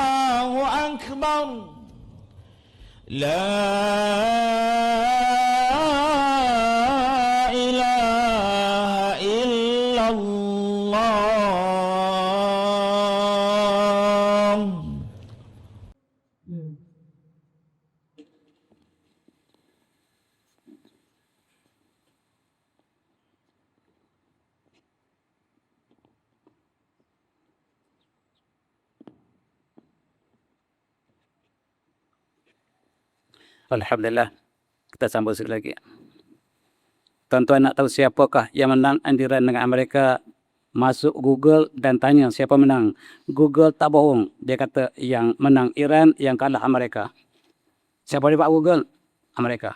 الله أكبر لا إله إلا الله Alhamdulillah. Kita sambung sekali lagi. Tuan-tuan nak tahu siapakah yang menang andiran dengan Amerika? Masuk Google dan tanya siapa menang. Google tak bohong. Dia kata yang menang Iran, yang kalah Amerika. Siapa dia buat Google? Amerika.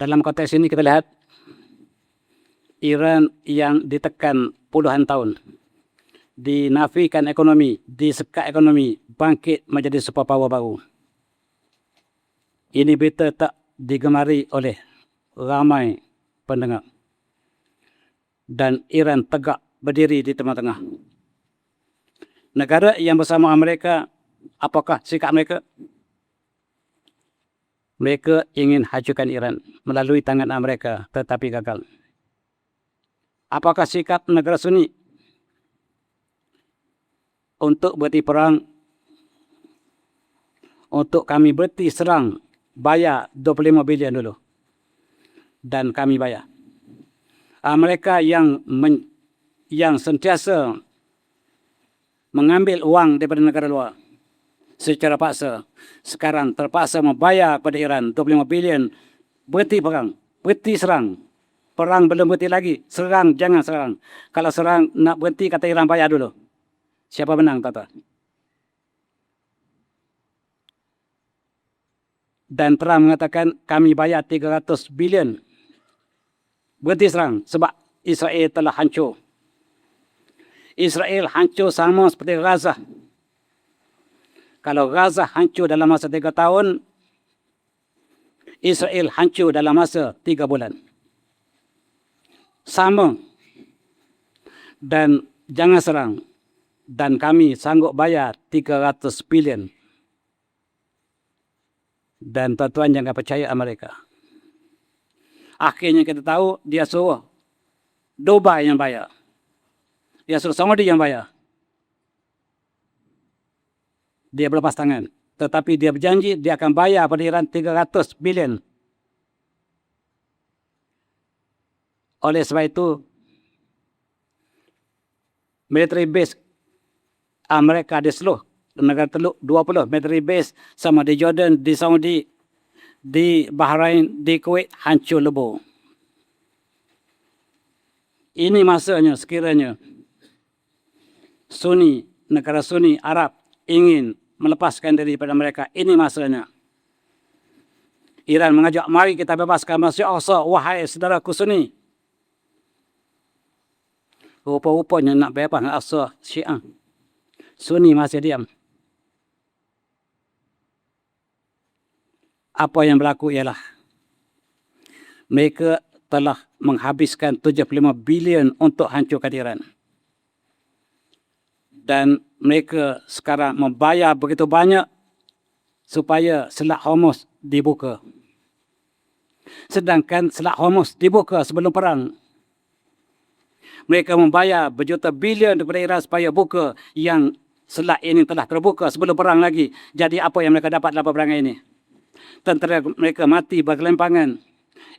Dalam konteks ini kita lihat Iran yang ditekan puluhan tahun, dinafikan ekonomi, disekat ekonomi, bangkit menjadi superpower baru. Ini berita tak digemari oleh ramai pendengar. Dan Iran tegak berdiri di tengah-tengah. Negara yang bersama Amerika, apakah sikap mereka? Mereka ingin hancurkan Iran melalui tangan Amerika, tetapi gagal. Apakah sikap negara Sunni? Untuk berhenti perang, untuk kami berhenti serang, bayar 25 bilion dulu. Dan kami bayar. Mereka yang sentiasa mengambil uang daripada negara luar secara paksa, sekarang terpaksa membayar kepada Iran 25 bilion, berhenti perang, berhenti serang. Perang belum berhenti lagi, serang jangan serang. Kalau serang nak berhenti kata Iran bayar dulu. Siapa menang, Tata? Dan Trump mengatakan kami bayar 300 bilion. Berhenti serang sebab Israel telah hancur. Israel hancur sama seperti Gaza. Kalau Gaza hancur dalam masa 3 tahun, Israel hancur dalam masa 3 bulan. Sama. Dan jangan serang. Dan kami sanggup bayar 300 bilion. Dan tuan-tuan jangan percaya Amerika. Akhirnya kita tahu dia suruh Dubai yang bayar. Dia suruh Saudi yang bayar. Dia berlepas tangan. Tetapi dia berjanji dia akan bayar pada Iran 300 bilion. Oleh sebab itu, military base Amerika di seluruh negara teluk 20 military base sama di Jordan, di Saudi, di Bahrain, di Kuwait hancur lebur. Ini masanya sekiranya Sunni, negara Sunni Arab ingin melepaskan diri daripada mereka. Ini masanya. Iran mengajak, mari kita bebaskan Masjid Al-Aqsa, wahai saudaraku Sunni. Rupa-rupanya nak bebas Al-Aqsa Syiah. Sunni masih diam. Apa yang berlaku ialah mereka telah menghabiskan 75 bilion untuk hancurkan Iran. Dan mereka sekarang membayar begitu banyak supaya Selat Hormuz dibuka. Sedangkan Selat Hormuz dibuka sebelum perang. Mereka membayar berjuta bilion daripada Iran supaya buka yang selat ini telah terbuka sebelum perang lagi. Jadi apa yang mereka dapat dalam peperangan ini? Tentera mereka mati bergelimpangan.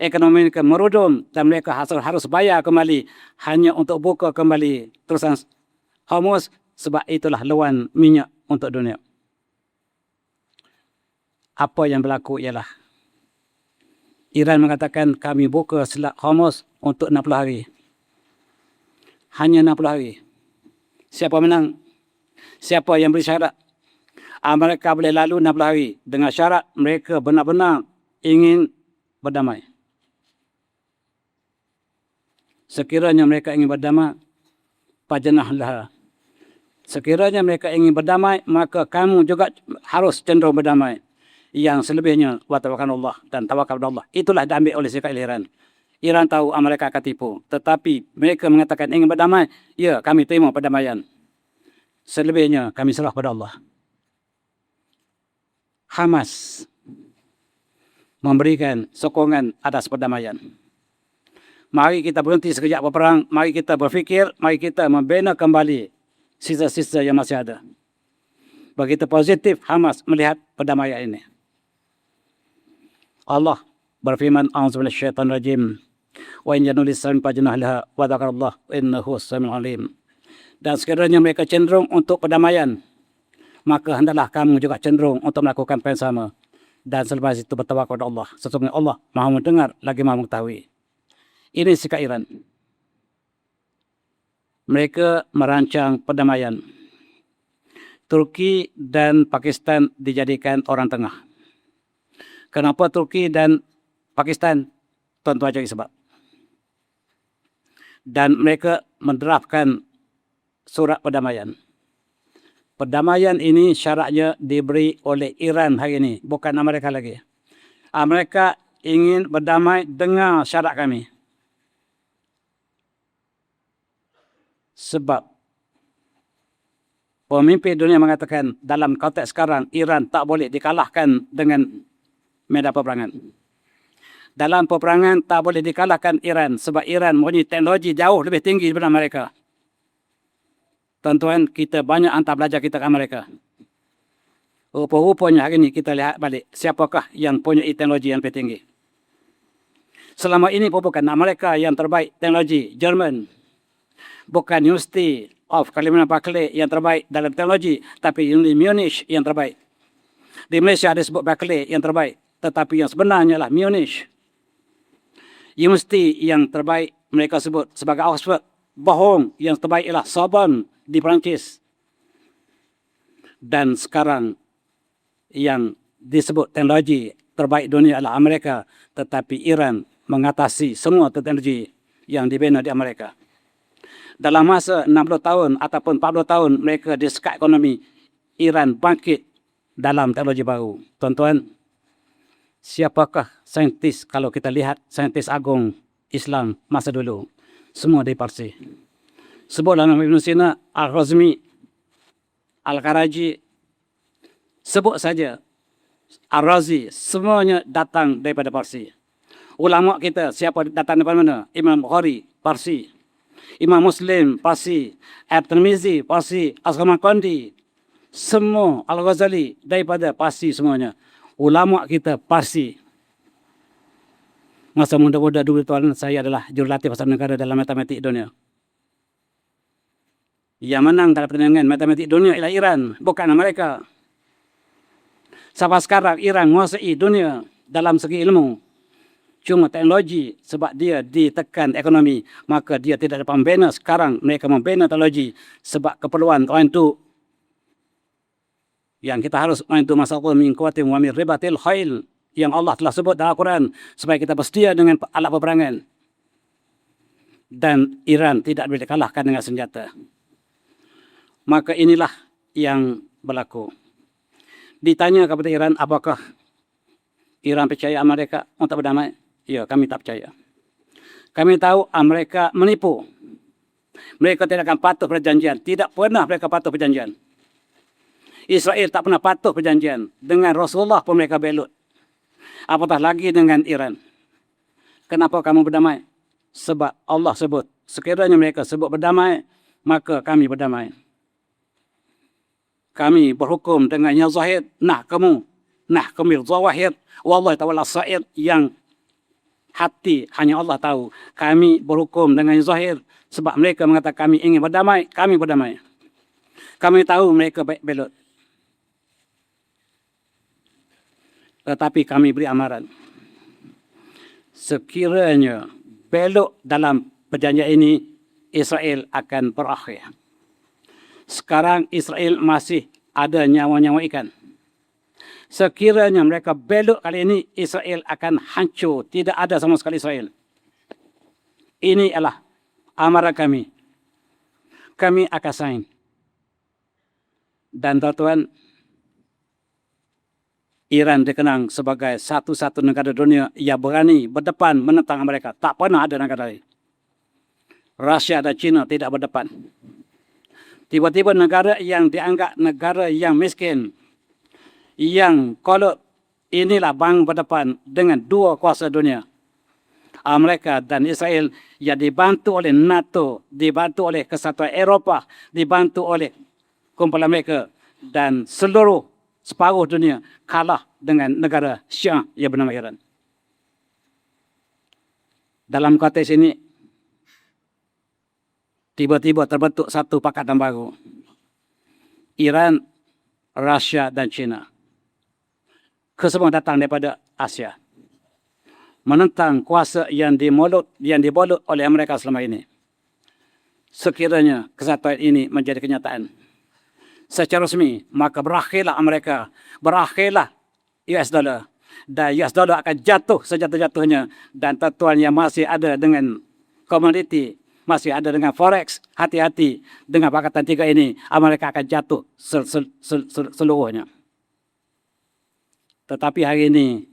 Ekonomi mereka merudum dan mereka harus bayar kembali hanya untuk buka kembali terusan Hormuz, sebab itulah lawan minyak untuk dunia. Apa yang berlaku ialah Iran mengatakan kami buka Selat Hormuz untuk 60 hari. Hanya 60 hari. Siapa menang? Siapa yang beri syarat? Mereka boleh lalu 60 hari dengan syarat mereka benar-benar ingin berdamai. Sekiranya mereka ingin berdamai, fajnahlah. Sekiranya mereka ingin berdamai, maka kamu juga harus cenderung berdamai. Yang selebihnya, wa tawakkalullah dan tawakal pada Allah. Itulah diambil oleh Syekh Iran. Iran tahu mereka akan tipu. Tetapi mereka mengatakan ingin berdamai, ya kami terima perdamaian. Selebihnya kami serah pada Allah. Hamas memberikan sokongan atas perdamaian. Mari kita berhenti sekejap berperang. Mari kita berfikir. Mari kita membina kembali sisa-sisa yang masih ada. Begitu positif Hamas melihat perdamaian ini. Allah berfirman, a'udzubillahi minasyaitonir rajim. Wa in janu lisan fajnah laha wa dzakarallah innahu as-sami'ul alim. Dan sekiranya mereka cenderung untuk perdamaian, maka hendaklah kamu juga cenderung untuk melakukan apa yang sama. Dan selepas itu bertawakal kepada Allah. Sesungguhnya Allah Maha mendengar lagi Maha mengetahui. Ini sikap Iran. Mereka merancang perdamaian. Turki dan Pakistan dijadikan orang tengah. Kenapa Turki dan Pakistan? Tentu saja sebab. Dan mereka mendraftkan surat perdamaian. Perdamaian ini syaratnya diberi oleh Iran hari ini, bukan Amerika lagi. Amerika ingin berdamai dengan syarat kami. Sebab pemimpin dunia mengatakan dalam konteks sekarang Iran tak boleh dikalahkan dengan medan peperangan. Dalam peperangan tak boleh dikalahkan Iran sebab Iran mempunyai teknologi jauh lebih tinggi daripada mereka. Tuan-tuan, kita banyak hantar belajar kita ke Amerika. Rupa-rupanya hari ini kita lihat balik siapakah yang punya teknologi yang lebih tinggi. Selama ini bukan Amerika yang terbaik teknologi, Jerman. Bukan University of California Berkeley yang terbaik dalam teknologi, tapi University Munich yang terbaik. Di Malaysia disebut Berkeley yang terbaik, tetapi yang sebenarnya adalah Munich. Universiti yang terbaik mereka sebut sebagai Oxford. Bohong, yang terbaik ialah Sorbonne di Perancis. Dan sekarang yang disebut teknologi terbaik dunia adalah Amerika, tetapi Iran mengatasi semua teknologi yang dibina di Amerika. Dalam masa 60 tahun ataupun 40 tahun mereka disekat ekonomi, Iran bangkit dalam teknologi baru. Tuan-tuan, siapakah saintis kalau kita lihat saintis agung Islam masa dulu? Semua dari Parsi. Sebutlah nama Ibn Sina, Al-Razmi, Al-Karaji. Sebut saja Al-Razi, semuanya datang daripada Parsi. Ulama kita, siapa datang daripada mana? Imam Bukhari, Parsi. Imam Muslim, Parsi. At-Tirmizi, Parsi. As-Samarqandi, semua. Al-Ghazali, daripada Parsi semuanya. Ulama kita Parsi. Masa muda-muda dulu tuan, saya adalah jurulatih pasar negara dalam matematik dunia. Yang menang dalam pertandingan matematik dunia ialah Iran, bukan Amerika. Sampai sekarang Iran menguasai dunia dalam segi ilmu. Cuma teknologi, sebab dia ditekan ekonomi, maka dia tidak dapat membina. Sekarang mereka membina teknologi sebab keperluan orang itu. Yang kita harus orang itu masalah min quwwatin wa min ribatil khail, yang Allah telah sebut dalam Al-Quran, supaya kita bersedia dengan alat peperangan. Dan Iran tidak boleh dikalahkan dengan senjata. Maka inilah yang berlaku. Ditanya kepada Iran, apakah Iran percaya Amerika untuk berdamai? Ya, kami tak percaya. Kami tahu Amerika menipu. Mereka tidak akan patuh perjanjian. Tidak pernah mereka patuh perjanjian. Israel tak pernah patuh perjanjian. Dengan Rasulullah pun mereka belut. Apatah lagi dengan Iran. Kenapa kamu berdamai? Sebab Allah sebut. Sekiranya mereka sebut berdamai, maka kami berdamai. Kami berhukum dengan yang zahir. Nahkamil zawahir. Wallahi ta'ala sa'ir, yang hati hanya Allah tahu. Kami berhukum dengan yang zahir. Sebab mereka mengatakan kami ingin berdamai, kami berdamai. Kami tahu mereka baik belot. Tetapi kami beri amaran. Sekiranya belok dalam perjanjian ini, Israel akan berakhir. Sekarang Israel masih ada nyawa-nyawa ikan. Sekiranya mereka belok kali ini, Israel akan hancur. Tidak ada sama sekali Israel. Ini adalah amaran kami. Kami akan sign. Dan tuan-tuan, Iran dikenang sebagai satu-satu negara dunia yang berani berdepan menentang Amerika. Tak pernah ada negara lain. Rusia dan China tidak berdepan. Tiba-tiba negara yang dianggap negara yang miskin, yang kalau inilah bang berdepan dengan dua kuasa dunia, Amerika dan Israel, yang dibantu oleh NATO, dibantu oleh Kesatuan Eropah, dibantu oleh kumpulan mereka, dan separuh dunia kalah dengan negara Syiah yang bernama Iran. Dalam konteks ini, tiba-tiba terbentuk satu pakatan baru. Iran, Rusia dan China. Kesemua datang daripada Asia. Menentang kuasa yang dibolot oleh Amerika selama ini. Sekiranya kesatuan ini menjadi kenyataan secara resmi, maka berakhirlah Amerika, berakhirlah US dollar. Dan US dollar akan jatuh sejatuh-jatuhnya. Dan tuan yang masih ada dengan komoditi, masih ada dengan forex, hati-hati dengan pakatan tiga ini, Amerika akan jatuh seluruhnya. Tetapi hari ini,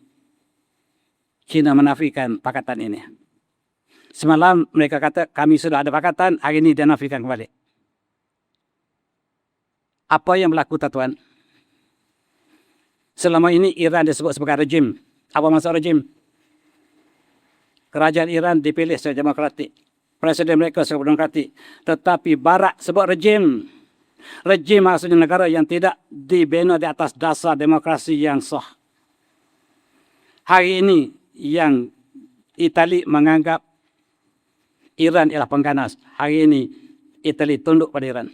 China menafikan pakatan ini. Semalam mereka kata, kami sudah ada pakatan, hari ini dia nafikan kembali. Apa yang berlaku, tuan-tuan? Selama ini Iran disebut sebagai rejim. Apa maksud rejim? Kerajaan Iran dipilih secara demokratik. Presiden mereka secara demokratik. Tetapi Barat sebut rejim. Rejim maksudnya negara yang tidak dibina di atas dasar demokrasi yang sah. Hari ini yang Itali menganggap Iran ialah pengganas. Hari ini Itali tunduk pada Iran.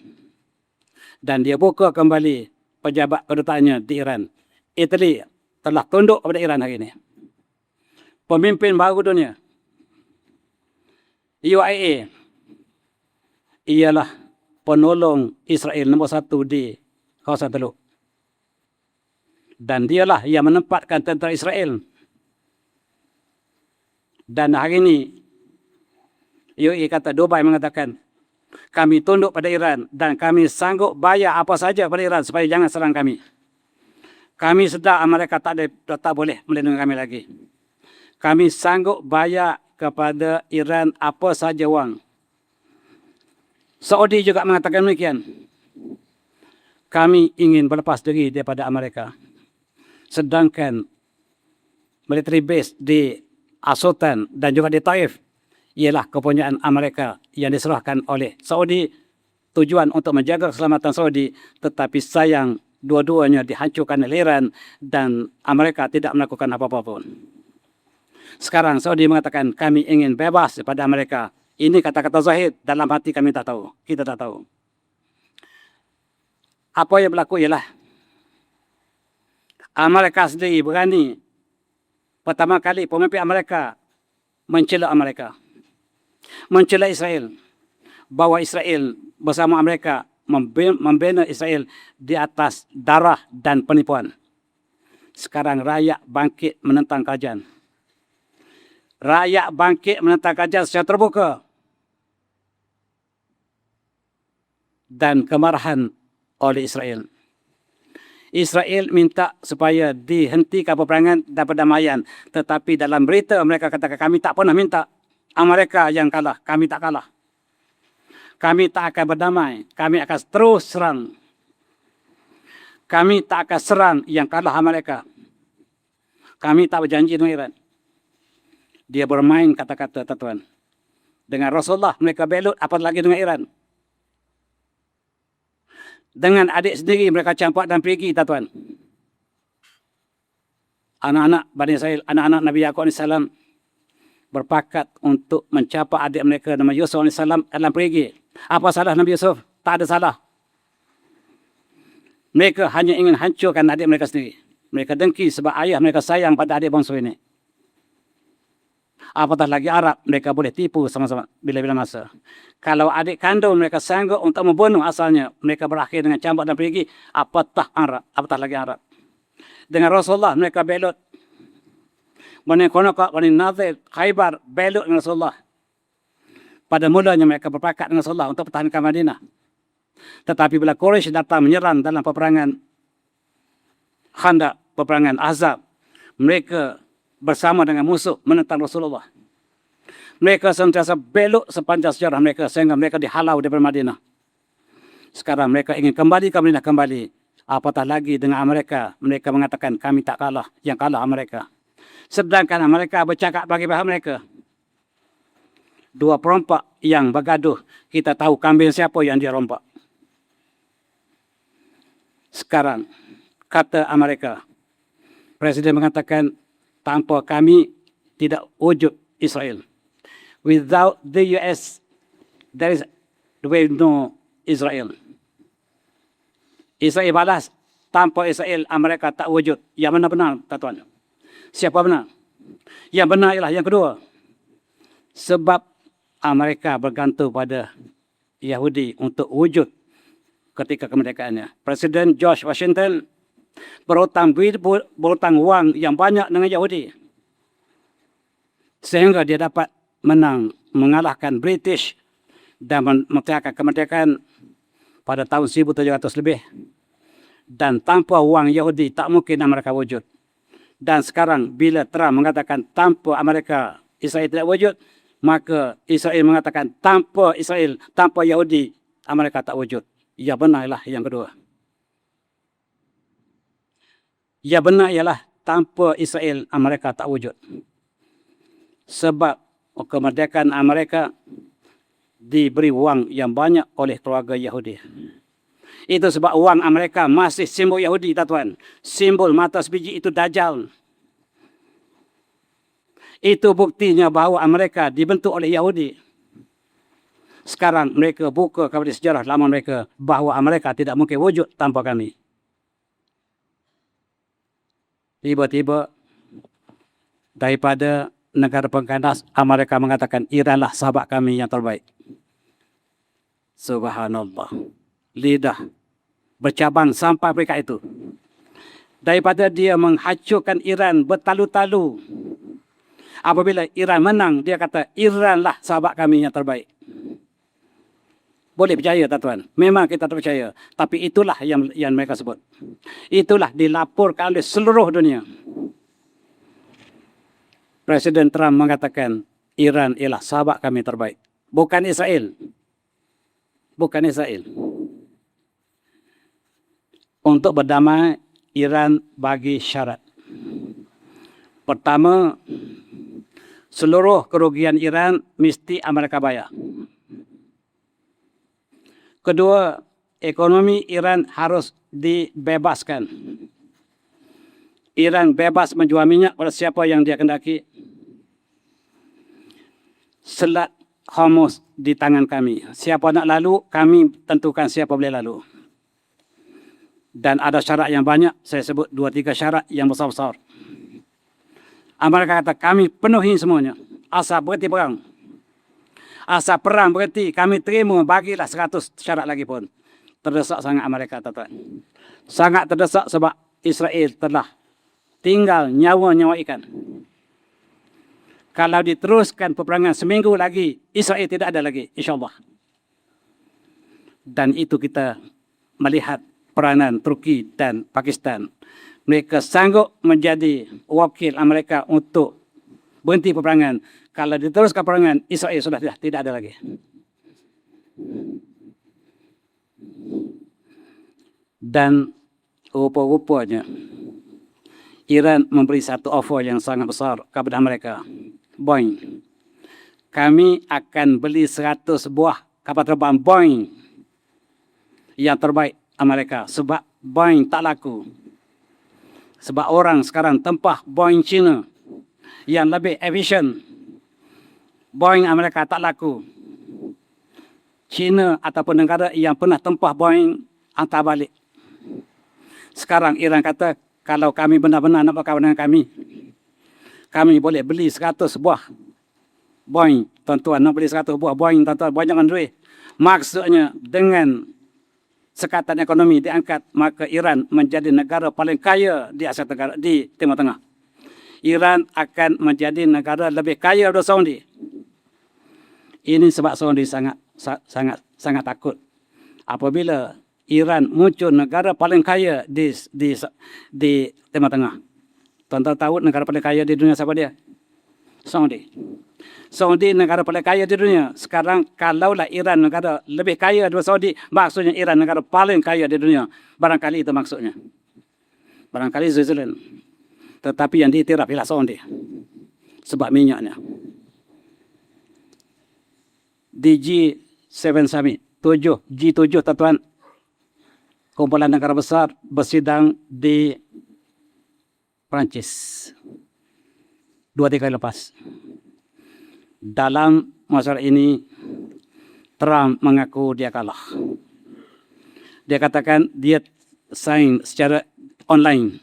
Dan dia buka kembali pejabat kedutaannya di Iran. Itali telah tunduk kepada Iran hari ini. Pemimpin baru dunia, UAE, ialah penolong Israel nombor satu di kawasan Teluk. Dan dialah yang menempatkan tentera Israel. Dan hari ini, UAE kata, Dubai mengatakan, kami tunduk pada Iran dan kami sanggup bayar apa saja pada Iran supaya jangan serang kami. Kami sedar Amerika tak boleh melindungi kami lagi. Kami sanggup bayar kepada Iran apa saja wang. Saudi juga mengatakan demikian. Kami ingin berlepas diri daripada Amerika. Sedangkan military base di As-Sultan dan juga di Taif ialah kepunyaan Amerika yang diserahkan oleh Saudi, tujuan untuk menjaga keselamatan Saudi, tetapi sayang dua-duanya dihancurkan oleh Iran dan Amerika tidak melakukan apa-apa pun. Sekarang Saudi mengatakan kami ingin bebas daripada Amerika. Ini kata-kata zahir, dalam hati kami tak tahu. Kita tak tahu. Apa yang berlaku ialah Amerika sendiri berani pertama kali pemimpin Amerika mencela Amerika, mencela Israel, bahawa Israel bersama Amerika membina Israel di atas darah dan penipuan. Sekarang rakyat bangkit menentang kerajaan. Rakyat bangkit menentang kerajaan secara terbuka. Dan kemarahan oleh Israel. Israel minta supaya dihentikan peperangan dan perdamaian. Tetapi dalam berita mereka katakan kami tak pernah minta Amerika yang kalah. Kami tak kalah. Kami tak akan berdamai. Kami akan terus serang. Kami tak akan serang yang kalah Amerika. Kami tak berjanji dengan Iran. Dia bermain kata-kata, tuan. Dengan Rasulullah mereka belut, apalagi dengan Iran. Dengan adik sendiri mereka campak dan pergi, tuan. Anak-anak Bani Israel, anak-anak Nabi Yaqub AS berpakat untuk mencapak adik mereka nama Yusuf AS dalam pergi. Apa salah Nabi Yusuf? Tak ada salah. Mereka hanya ingin hancurkan adik mereka sendiri. Mereka dengki sebab ayah mereka sayang pada adik bangsa ini. Apatah lagi Arab, mereka boleh tipu sama-sama bila-bila masa. Kalau adik kandung mereka sanggup untuk membunuh asalnya, mereka berakhir dengan campak dan pergi, apatah Arab, apatah lagi Arab. Dengan Rasulullah mereka belut. Bani Qunaqah, Bani Nadir, Khaybar, belut dengan Rasulullah. Pada mulanya mereka berpakat dengan Rasulullah untuk pertahankan Madinah. Tetapi bila Quraisy datang menyerang dalam peperangan Khandaq, peperangan Ahzab, mereka bersama dengan musuh menentang Rasulullah. Mereka sentiasa belok sepanjang sejarah mereka sehingga mereka dihalau daripada Madinah. Sekarang mereka ingin kembali ke Madinah kembali. Apatah lagi dengan Amerika. Mereka mengatakan kami tak kalah, yang kalah Amerika. Sedangkan Amerika bercakap bagi pihak mereka. Dua perompak yang bergaduh, kita tahu kambing siapa yang dia rompak. Sekarang, kata Amerika, Presiden mengatakan, tanpa kami tidak wujud Israel. Without the US, there is no Israel. Israel balas, tanpa Israel, Amerika tak wujud. Yang mana benar, tuan-tuan? Siapa benar? Yang benar ialah yang kedua. Sebab Amerika bergantung pada Yahudi untuk wujud ketika kemerdekaannya. Presiden George Washington berhutang wang yang banyak dengan Yahudi. Sehingga dia dapat menang, mengalahkan British dan memerdekakan kemerdekaan pada tahun 1700 lebih. Dan tanpa wang Yahudi tak mungkin Amerika wujud. Dan sekarang bila Trump mengatakan tanpa Amerika Israel tidak wujud, maka Israel mengatakan tanpa Israel, tanpa Yahudi Amerika tak wujud. Ya benar ialah yang kedua. Ya benar ialah tanpa Israel Amerika tak wujud. Sebab kemerdekaan Amerika diberi wang yang banyak oleh keluarga Yahudi. Itu sebab wang Amerika masih simbol Yahudi, tuan. Simbol mata sebiji itu Dajjal. Itu buktinya bahawa Amerika dibentuk oleh Yahudi. Sekarang mereka buka kepada sejarah lama mereka bahawa Amerika tidak mungkin wujud tanpa kami. Tiba-tiba daripada negara pengganas Amerika mengatakan Iranlah sahabat kami yang terbaik. Subhanallah. Lidah bercabang sampai peringkat itu. Daripada dia menghancurkan Iran bertalu-talu. Apabila Iran menang, dia kata Iranlah sahabat kami yang terbaik. Boleh percaya, tuan-tuan. Memang kita tak percaya. Tapi itulah yang mereka sebut. Itulah dilaporkan oleh seluruh dunia. Presiden Trump mengatakan Iran ialah sahabat kami terbaik. Bukan Israel. Bukan Israel. Untuk berdamai, Iran bagi syarat. Pertama, seluruh kerugian Iran mesti Amerika bayar. Kedua, ekonomi Iran harus dibebaskan. Iran bebas menjual minyak pada siapa yang dia kendaki. Selat Hormuz di tangan kami. Siapa nak lalu, kami tentukan siapa boleh lalu. Dan ada syarat yang banyak, saya sebut 2-3 syarat yang besar-besar. Amerika kata kami penuhi semuanya. Asal berhenti perang. Asal perang berhenti, kami terima, bagilah 100 syarat lagi pun. Terdesak sangat Amerika, tuan-tuan. Sangat terdesak sebab Israel telah tinggal nyawa-nyawa ikan. Kalau diteruskan peperangan seminggu lagi, Israel tidak ada lagi, insyaAllah. Dan itu kita melihat peranan Turki dan Pakistan. Mereka sanggup menjadi wakil Amerika untuk berhenti peperangan. Kalau diteruskan peperangan, Israel sudah tidak ada lagi. Dan rupa-rupanya Iran memberi satu offer yang sangat besar kepada mereka. Boeing. Kami akan beli 100 buah kapal terbang Boeing yang terbaik Amerika. Sebab Boeing tak laku. Sebab orang sekarang tempah Boeing China yang lebih efisien. Boeing Amerika tak laku. China ataupun negara yang pernah tempah Boeing hantar balik. Sekarang Iran kata, kalau kami benar-benar nak berkawan dengan kami boleh beli 100 buah Boeing. Tuan-tuan nak beli 100 buah Boeing, tuan-tuan, banyakkan duit. Maksudnya dengan sekatan ekonomi diangkat, maka Iran menjadi negara paling kaya di Asia Tenggara, di Timur Tengah. Iran akan menjadi negara lebih kaya dari Saudi. Ini sebab Saudi sangat takut apabila Iran muncul negara paling kaya di Timur Tengah. Tuan-tuan tahu negara paling kaya di dunia siapa dia? Saudi. Saudi negara paling kaya di dunia. Sekarang kalaulah Iran negara lebih kaya daripada Saudi, maksudnya Iran negara paling kaya di dunia. Barangkali itu maksudnya. Barangkali Switzerland. Tetapi yang diiktiraf ialah Saudi. Sebab minyaknya. Di G7 Summit, G7 tuan-tuan, kumpulan negara besar bersidang di Perancis 2-3 kali lepas. Dalam masalah ini, Trump mengaku dia kalah. Dia katakan dia sign secara online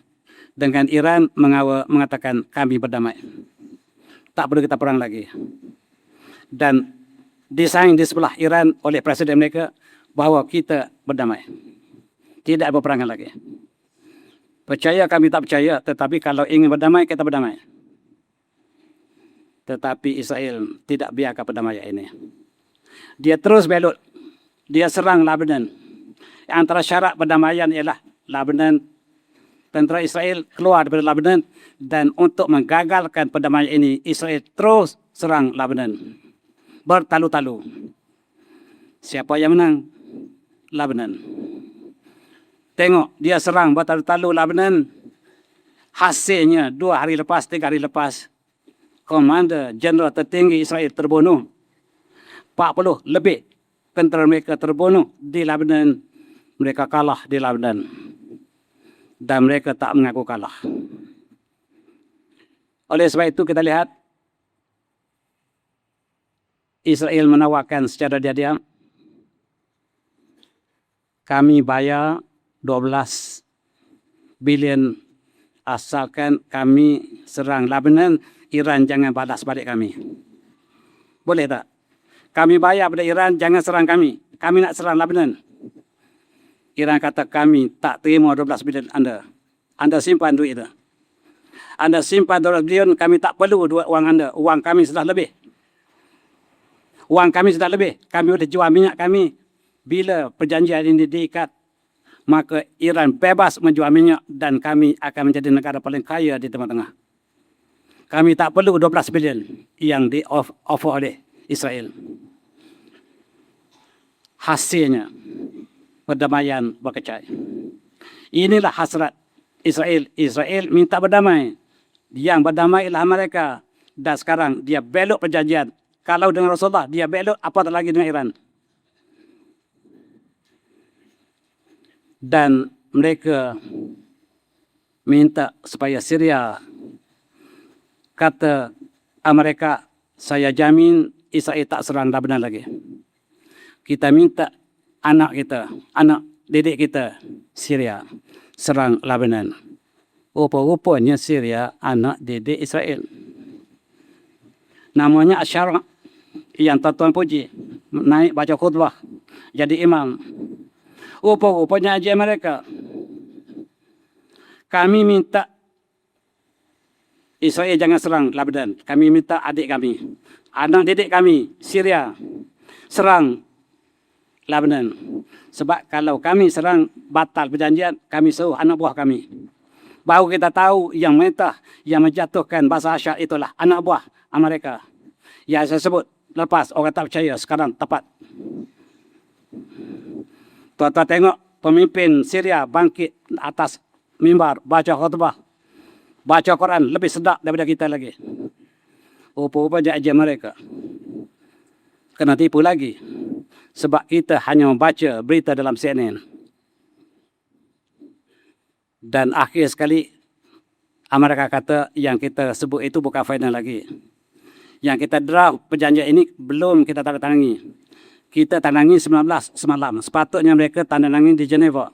dengan Iran, mengatakan kami berdamai. Tak perlu kita perang lagi. Dan disign di sebelah Iran oleh Presiden mereka bahawa kita berdamai. Tidak ada peperangan lagi. Percaya kami tak percaya, tetapi kalau ingin berdamai, kita berdamai. Tetapi Israel tidak biarkan perdamaian ini. Dia terus belot. Dia serang Lebanon. Antara syarat perdamaian ialah Lebanon, tentera Israel keluar dari Lebanon, dan untuk menggagalkan perdamaian ini, Israel terus serang Lebanon. Bertalu-talu. Siapa yang menang? Lebanon. Tengok, dia serang bertalu-talu Lebanon. Hasilnya 2 hari lepas, 3 hari lepas, Komander Jeneral tertinggi Israel terbunuh. 40 lebih tentera mereka terbunuh di Lebanon. Mereka kalah di Lebanon. Dan mereka tak mengaku kalah. Oleh sebab itu kita lihat Israel menawarkan secara diam-diam, kami bayar 12 bilion asalkan kami serang Lebanon, Iran jangan balas balik kami. Boleh tak? Kami bayar pada Iran, jangan serang kami. Kami nak serang Lebanon. Iran kata kami tak terima 12 bilion anda. Anda simpan duit itu. Anda simpan 12 bilion, kami tak perlu wang anda. Wang kami sudah lebih. Wang kami sudah lebih. Kami sudah jual minyak kami. Bila perjanjian ini diikat, maka Iran bebas menjual minyak dan kami akan menjadi negara paling kaya di Timur Tengah. Kami tak perlu 12 bilion yang di-offer oleh Israel. Hasilnya, perdamaian berkecai. Inilah hasrat Israel. Israel minta berdamai. Yang berdamai ialah mereka. Dan sekarang dia belok perjanjian. Kalau dengan Rasulullah, dia belok, apatah lagi dengan Iran. Dan mereka minta supaya Syria, kata Amerika, saya jamin Israel tak serang Lebanon lagi. Kita minta anak kita, anak didik kita, Syria serang Lebanon. Rupa-rupanya Syria anak didik Israel. Namanya Asyara, yang tuan-tuan puji, naik baca khutbah, jadi imam. Rupa-rupanya ajar mereka. Kami minta Israel jangan serang Lebanon. Kami minta adik kami, anak didik kami, Syria, serang Lebanon. Sebab kalau kami serang, batal perjanjian, kami suruh anak buah kami. Baru kita tahu yang merintah, yang menjatuhkan bahasa Asyad itulah anak buah Amerika. Yang saya sebut lepas, orang tak percaya, sekarang tepat. Tuan-tuan tengok pemimpin Syria bangkit atas mimbar, baca khutbah, baca Quran lebih sedap daripada kita lagi. Rupa-rupanya ajar mereka. Kena tipu lagi. Sebab kita hanya membaca berita dalam CNN. Dan akhir sekali, Amerika kata yang kita sebut itu bukan final lagi. Yang kita draft perjanjian ini belum kita tanda tangangi. Kita tanda tangangi 19 semalam. Sepatutnya mereka tanda tangangi di Geneva.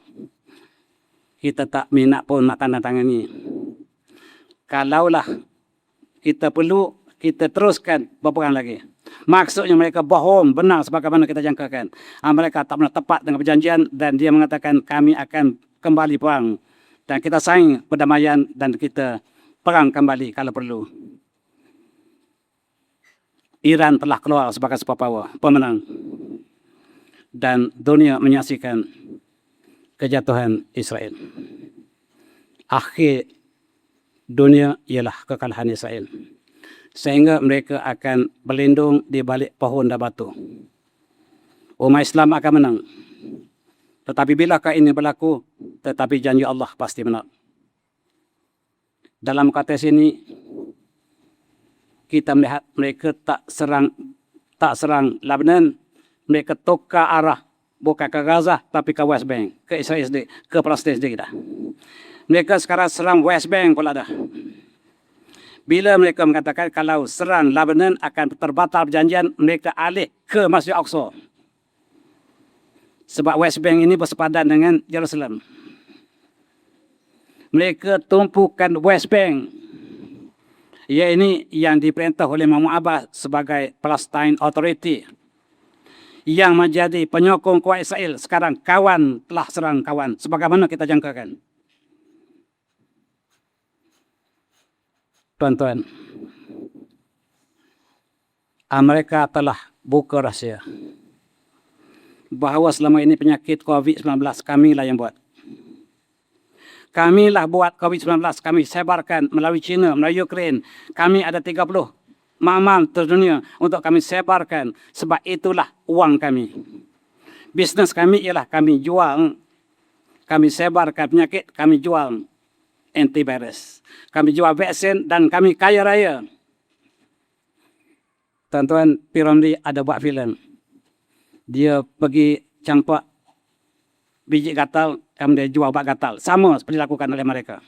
Kita tak minat pun nak tanda tangani. Kalaulah kita perlu, kita teruskan berperang lagi. Maksudnya mereka bohong, benar sebagaimana kita jangkakan. Mereka tak pernah tepat dengan perjanjian dan dia mengatakan kami akan kembali perang. Dan kita saing perdamaian dan kita perang kembali kalau perlu. Iran telah keluar sebagai superpower, pemenang. Dan dunia menyaksikan kejatuhan Israel. Akhir dunia ialah kekalahan Israel. Sehingga mereka akan berlindung di balik pohon dan batu. Umat Islam akan menang. Tetapi bilakah ini berlaku? Tetapi janji Allah pasti benar. Dalam konteks ini, kita melihat mereka tak serang Lebanon. Mereka tukar arah. Bukan ke Gaza, tapi ke West Bank. Ke Israel sendiri, ke Palestin sendiri dah. Mereka sekarang serang West Bank pula dah. Bila mereka mengatakan kalau serang Lebanon akan terbatal perjanjian, mereka alih ke Masjid Al-Aqsa. Sebab West Bank ini bersepadan dengan Jerusalem. Mereka tumpukan West Bank. Ia ini yang diperintah oleh Mahmud Abbas sebagai Palestine Authority. Yang menjadi penyokong kuat Israel. Sekarang kawan telah serang kawan. Sebagaimana kita jangkakan. Tuan-tuan, Amerika telah buka rahsia bahawa selama ini penyakit COVID-19 kamilah yang buat. Kamilah buat COVID-19, kami sebarkan melalui China, melalui Ukraine. Kami ada 30 makmal terdunia untuk kami sebarkan. Sebab itulah uang kami. Bisnes kami ialah kami jual, kami sebarkan penyakit, kami jual antivirus. Kami jual vaksin dan kami kaya raya. Tuan-tuan, P. Ramlee ada buat filem. Dia pergi campak biji gatal, dia jual obat gatal. Sama seperti dilakukan oleh mereka.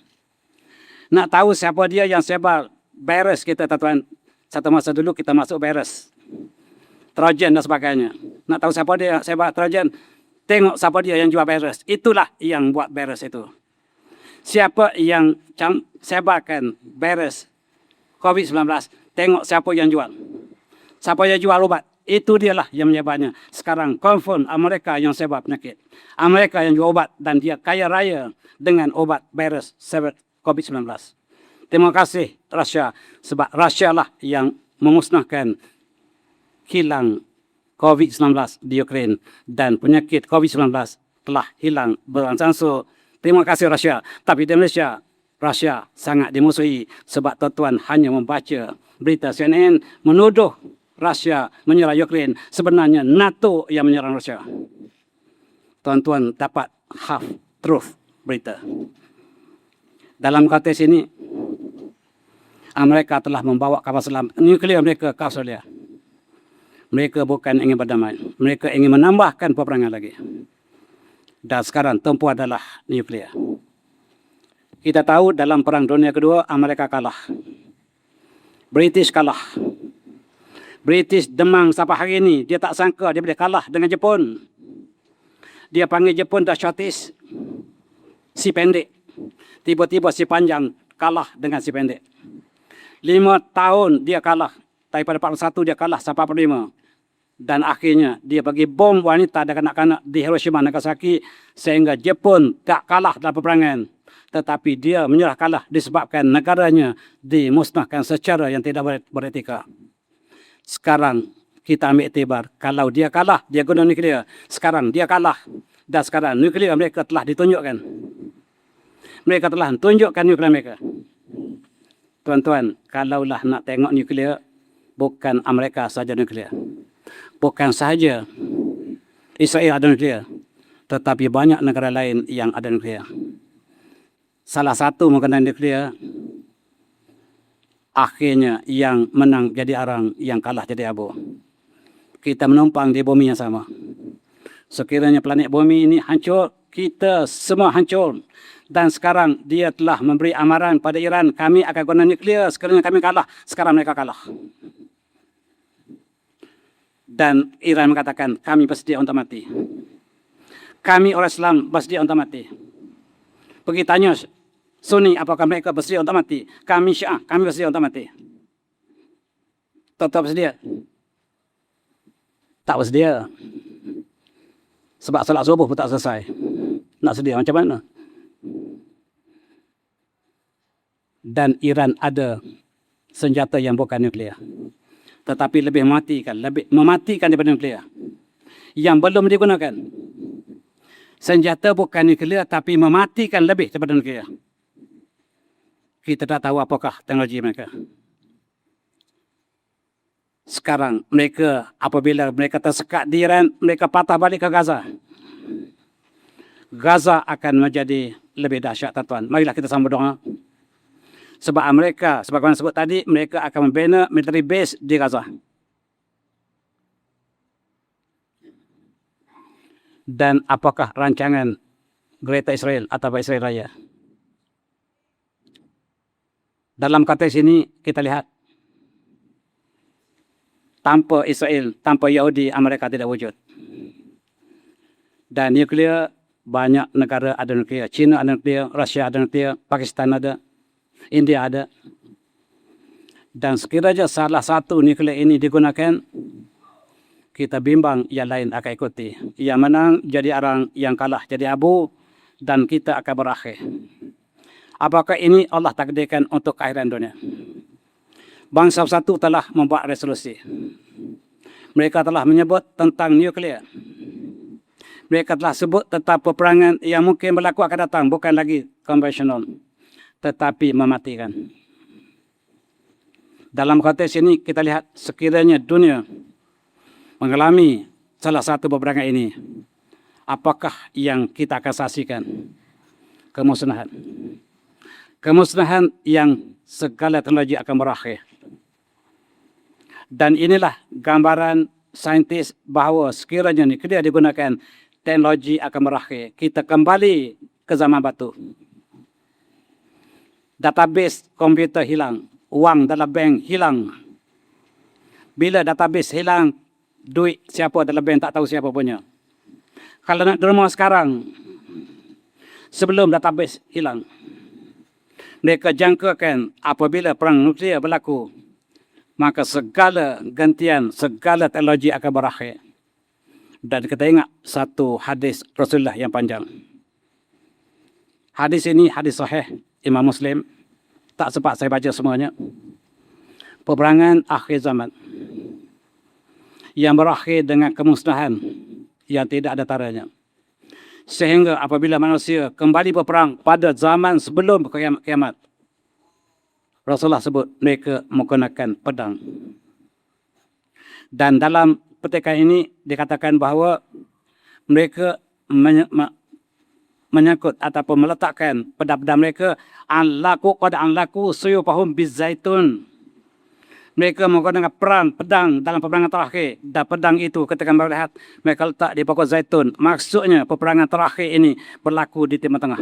Nak tahu siapa dia yang sebar virus kita, tuan-tuan. Satu masa dulu kita masuk virus. Trojan dan sebagainya. Nak tahu siapa dia yang sebar Trojan? Tengok siapa dia yang jual virus. Itulah yang buat virus itu. Siapa yang sebarkan virus COVID-19, tengok siapa yang jual. Siapa yang jual obat, itu dialah yang menyebarnya. Sekarang confirm Amerika yang sebar penyakit. Amerika yang jual obat dan dia kaya raya dengan obat virus COVID-19. Terima kasih Rusia, sebab Rusia lah yang memusnahkan hilang COVID-19 di Ukraine dan penyakit COVID-19 telah hilang berangsur. Terima kasih Rusia. Tapi di Malaysia, Rusia sangat dimusuhi sebab tuan-tuan hanya membaca berita CNN menuduh Rusia menyerang Ukraine. Sebenarnya NATO yang menyerang Rusia. Tuan-tuan dapat half truth berita. Dalam konteks ini, Amerika telah membawa kapal selam nuklear mereka ke Australia. Mereka bukan ingin berdamai. Mereka ingin menambahkan peperangan lagi. Dan sekarang tempuh adalah nuklear. Kita tahu dalam Perang Dunia Kedua, Amerika kalah. British kalah. British demang sampai hari ini. Dia tak sangka dia boleh kalah dengan Jepun. Dia panggil Jepun the shortest, si pendek. Tiba-tiba si panjang kalah dengan si pendek. 5 tahun dia kalah. Daripada 41 dia kalah sampai 45. Dan akhirnya dia bagi bom wanita dan kanak-kanak di Hiroshima, Nagasaki, sehingga Jepun tak kalah dalam peperangan. Tetapi dia menyerah kalah disebabkan negaranya dimusnahkan secara yang tidak beretika. Sekarang kita ambil iktibar, kalau dia kalah, dia guna nuklear. Sekarang dia kalah. Dan sekarang nuklear mereka telah ditunjukkan. Mereka telah tunjukkan nuklear mereka. Tuan-tuan, kalaulah nak tengok nuklear, bukan Amerika saja nuklear. Bukan sahaja Israel ada nuklear, tetapi banyak negara lain yang ada nuklear. Salah satu mengenai nuklear, akhirnya yang menang jadi arang, yang kalah jadi abu. Kita menumpang di bumi yang sama. Sekiranya planet bumi ini hancur, kita semua hancur. Dan sekarang dia telah memberi amaran pada Iran, kami akan guna nuklear sekiranya kami kalah. Sekarang mereka kalah. Dan Iran mengatakan, kami bersedia untuk mati. Kami orang Islam bersedia untuk mati. Pergi tanya Sunni, apakah mereka bersedia untuk mati? Kami Syiah, kami bersedia untuk mati. Tetap bersedia? Tak bersedia. Sebab salat subuh pun tak selesai. Nak sedia macam mana? Dan Iran ada senjata yang bukan nuklear, tetapi lebih mematikan daripada nuklear yang belum digunakan. Senjata bukan nuklear tapi mematikan lebih daripada nuklear. Kita tak tahu apakah teknologi mereka. Sekarang mereka, apabila mereka tersekat di Iran, mereka patah balik ke Gaza. Gaza akan menjadi lebih dahsyat, tuan-tuan. Marilah kita sama berdoa. Sebab mereka, sebagaimana sebut tadi, mereka akan membina military base di Gaza. Dan apakah rancangan Greater Israel atau Israel Raya? Dalam konteks ini kita lihat, tanpa Israel, tanpa Yahudi, Amerika tidak wujud. Dan nuklear, banyak negara ada nuklear. China ada nuklear, Rusia ada nuklear, Pakistan ada, India ada. Dan sekiranya salah satu nuklear ini digunakan, kita bimbang yang lain akan ikuti. Yang menang jadi arang, yang kalah jadi abu, dan kita akan berakhir. Apakah ini Allah takdirkan untuk keakhiran dunia? Bangsa Bersatu telah membuat resolusi. Mereka telah menyebut tentang nuklear. Mereka telah sebut tentang peperangan yang mungkin berlaku akan datang, bukan lagi konvensional, tetapi mematikan. Dalam konteks ini kita lihat sekiranya dunia mengalami salah satu peperangan ini, apakah yang kita akan saksikan? Kemusnahan. Kemusnahan yang segala teknologi akan berakhir. Dan inilah gambaran saintis bahawa sekiranya nuklear digunakan, teknologi akan berakhir. Kita kembali ke zaman batu. Database komputer hilang, wang dalam bank hilang. Bila database hilang, duit siapa dalam bank tak tahu siapa punya. Kalau nak derma sekarang, sebelum database hilang, mereka jangkakan apabila perang nuklear berlaku, maka segala gantian, segala teknologi akan berakhir. Dan kita ingat satu hadis Rasulullah yang panjang. Hadis ini hadis sahih Imam Muslim. Tak sempat saya baca semuanya. Peperangan akhir zaman yang berakhir dengan kemusnahan yang tidak ada taranya. Sehingga apabila manusia kembali berperang pada zaman sebelum kiamat, Rasulullah sebut mereka menggunakan pedang. Dan dalam petikan ini dikatakan bahawa mereka menyangkut ataupun meletakkan pedang-pedang mereka qad anlaku suyufahum bizaitun. Mereka menggunakan pedang dalam peperangan terakhir. Dan pedang itu ketika melihat, mereka letak di pokok zaitun. Maksudnya peperangan terakhir ini berlaku di Timur Tengah.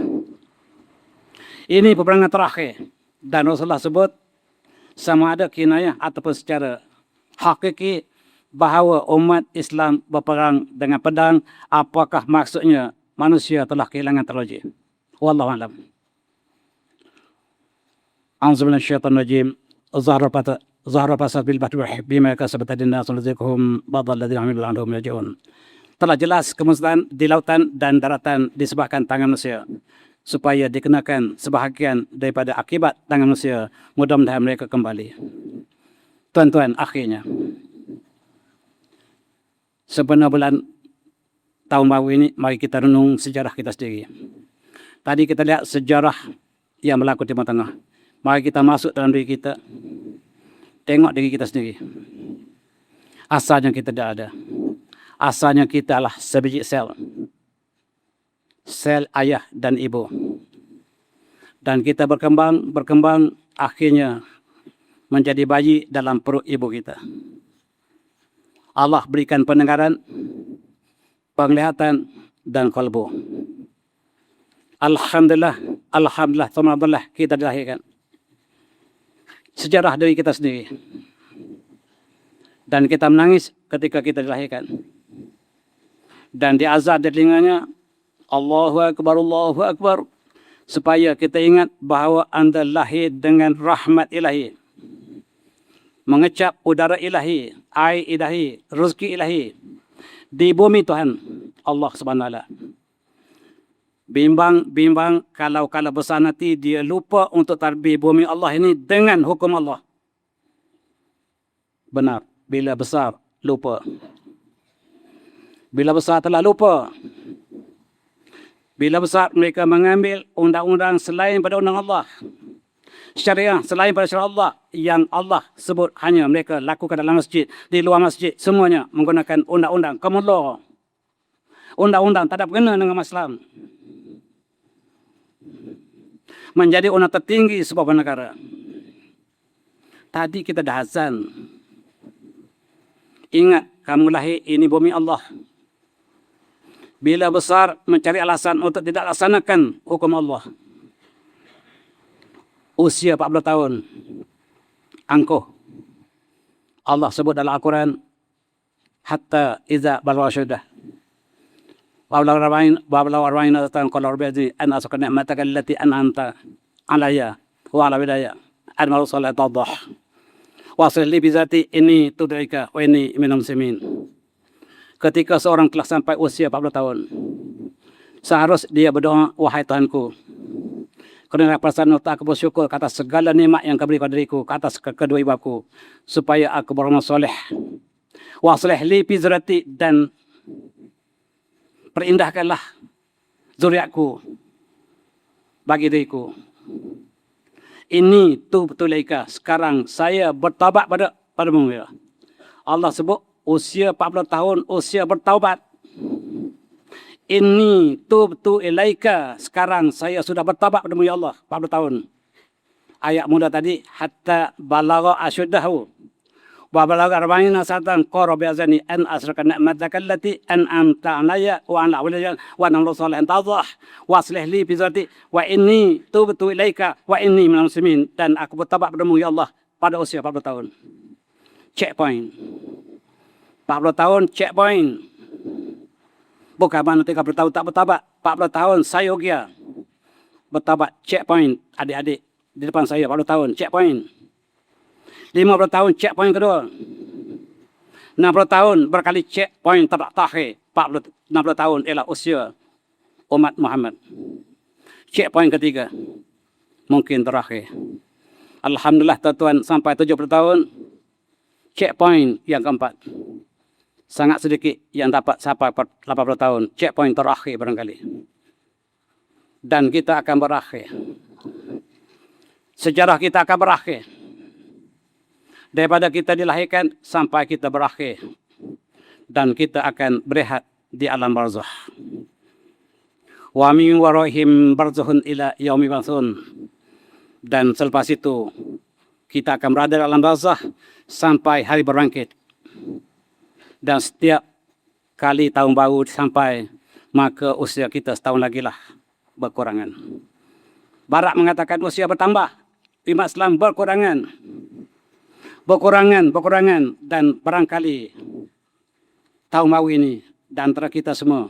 Ini peperangan terakhir. Dan Rasulullah sebut sama ada kinayah ataupun secara hakiki bahawa umat Islam berperang dengan pedang, apakah maksudnya manusia telah kehilangan teknologi? Wallahu a'lam. A'udzu billahi minasyaitonir rajim. Zahara fasad bil bahri bima kasabat aydin nas nuziquhum ba'dal ladzina 'amilu la'allahum yarji'un. Telah jelas kemusnahan di lautan dan daratan disebabkan tangan manusia, supaya dikenakan sebahagian daripada akibat tangan manusia. Mudah-mudahan mereka kembali. Tuan-tuan, akhirnya sebenar bulan tahun baru ini, mari kita renung sejarah kita sendiri. Tadi kita lihat sejarah yang berlaku di Timur Tengah. Mari kita masuk dalam diri kita. Tengok diri kita sendiri. Asalnya kita tidak ada. Asalnya kita adalah sebiji sel. Sel ayah dan ibu. Dan kita berkembang, akhirnya menjadi bayi dalam perut ibu kita. Allah berikan pendengaran, penglihatan, dan kalbu. Alhamdulillah, alhamdulillah, kita dilahirkan. Sejarah dari kita sendiri. Dan kita menangis ketika kita dilahirkan. Dan diazab di telinganya, Allahu Akbar. Supaya kita ingat bahawa anda lahir dengan rahmat ilahi. Mengecap udara ilahi, air ilahi, rezeki ilahi. Di bumi Tuhan, Allah SWT. Bimbang kalau besar nanti dia lupa untuk tarbih bumi Allah ini dengan hukum Allah. Benar, bila besar lupa. Bila besar telah lupa. Bila besar mereka mengambil undang-undang selain pada undang Allah. Syariah selain pada syariat Allah yang Allah sebut hanya mereka lakukan dalam masjid, di luar masjid, semuanya menggunakan undang-undang common law. Undang-undang tak ada berkena dengan Islam. Menjadi undang tertinggi sebuah negara. Tadi kita dah azan. Ingat, kamu lahir ini bumi Allah. Bila besar mencari alasan untuk tidak laksanakan hukum Allah. Usia 40 tahun. Angkuh. Allah sebut dalam Al-Quran. Hatta iza balwa syudah. Wa'ablau arba'in atatan qala rabbi azini an asaka ni'mataka allati an'amta alayya wa ala bidaya an maru salat tadah wa salli bi zati inni tudrika wa inni minal muslimin. Ketika seorang telah sampai usia 40 tahun, seharus dia berdoa, wahai Tuhanku, kerana perasaan aku bersyukur ke atas segala nikmat yang kau beri pada diriku, ke atas kedua ibu aku, supaya aku beramal soleh. Wa aslih li fi zurriyyati, dan perindahkanlah zuriatku bagi diriku. Ini tu betulaika, sekarang saya bertaubat padamu. Allah sebut usia 40 tahun, usia bertaubat. Ini tu ilaika, sekarang saya sudah bertaubat padamu ya Allah, 40 tahun. Ayat muda tadi, hatta balagha asyuddahu. Wa balagha arba'ina sanatan qara bi azani an asraka ni'mataka allati an'amta alayya wa ala walidayya wa namalu salihan tadah wa aslih li fi zati wa inni tubtu ilaika wa inni minal muslimin. Dan aku bertaubat padamu ya Allah pada usia 40 tahun. Checkpoint. 40 tahun checkpoint. Bukan mana 30 tahun tak bertaubat. 40 tahun sayogia. Bertaubat checkpoint. Adik-adik di depan saya 40 tahun checkpoint. 50 tahun checkpoint kedua. 60 tahun berkali checkpoint terakhir. 60 tahun ialah usia umat Muhammad. Checkpoint ketiga. Mungkin terakhir. Alhamdulillah tuan-tuan sampai 70 tahun. Checkpoint yang keempat. Sangat sedikit yang dapat sampai 80 tahun. Checkpoint terakhir barangkali. Dan kita akan berakhir. Sejarah kita akan berakhir. Daripada kita dilahirkan sampai kita berakhir. Dan kita akan berehat di alam barzakh. Wa min waraihim barzakhun ila yaumi yub'atsun. Dan selepas itu kita akan berada dalam barzakh sampai hari berbangkit. Dan setiap kali tahun baru sampai, maka usia kita setahun lagi lah berkurangan. Barat mengatakan usia bertambah. Umat Islam berkurangan. Dan barangkali tahun baru ini, di antara kita semua,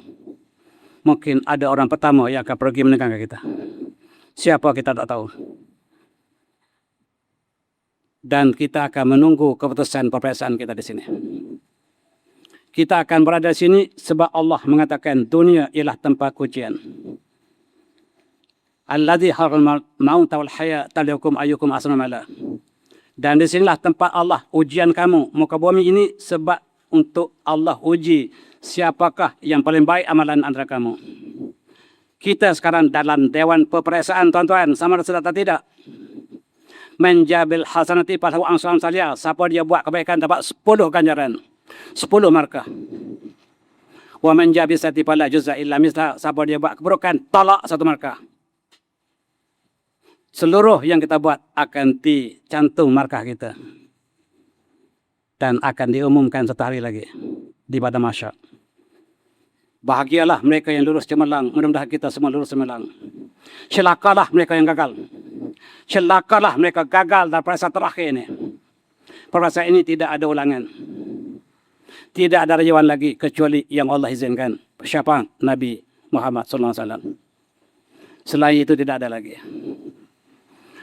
mungkin ada orang pertama yang akan pergi meninggalkan kita. Siapa kita tak tahu. Dan kita akan menunggu keputusan peperiksaan kita di sini. Kita akan berada di sini sebab Allah mengatakan dunia ialah tempat ujian. Alladzi harramal mauta wal hayata liyabluwakum ayyukum ahsanu amala. Dan di sinilah tempat Allah ujian kamu muka bumi ini sebab untuk Allah uji siapakah yang paling baik amalan antara kamu. Kita sekarang dalam dewan peperiksaan tuan-tuan, sama ada sedar atau tidak. Menjabil hasanati falahu ansam salia. Siapa dia buat kebaikan dapat 10 ganjaran. 10 markah. Wa menjabil sati fala juz'a illa misla. Siapa dia buat keburukan, tolak 1 markah. Seluruh yang kita buat akan dicantum markah kita. Dan akan diumumkan satu hari lagi di Padang Mahsyar. Bahagialah mereka yang lurus cemerlang. Mudah-mudahan kita semua lurus cemerlang. Celakalah mereka yang gagal. Celakalah mereka gagal dalam perasaan terakhir ini. Perasaan ini tidak ada ulangan. Tidak ada rajawan lagi kecuali yang Allah izinkan. Siapa? Nabi Muhammad SAW. Selain itu tidak ada lagi.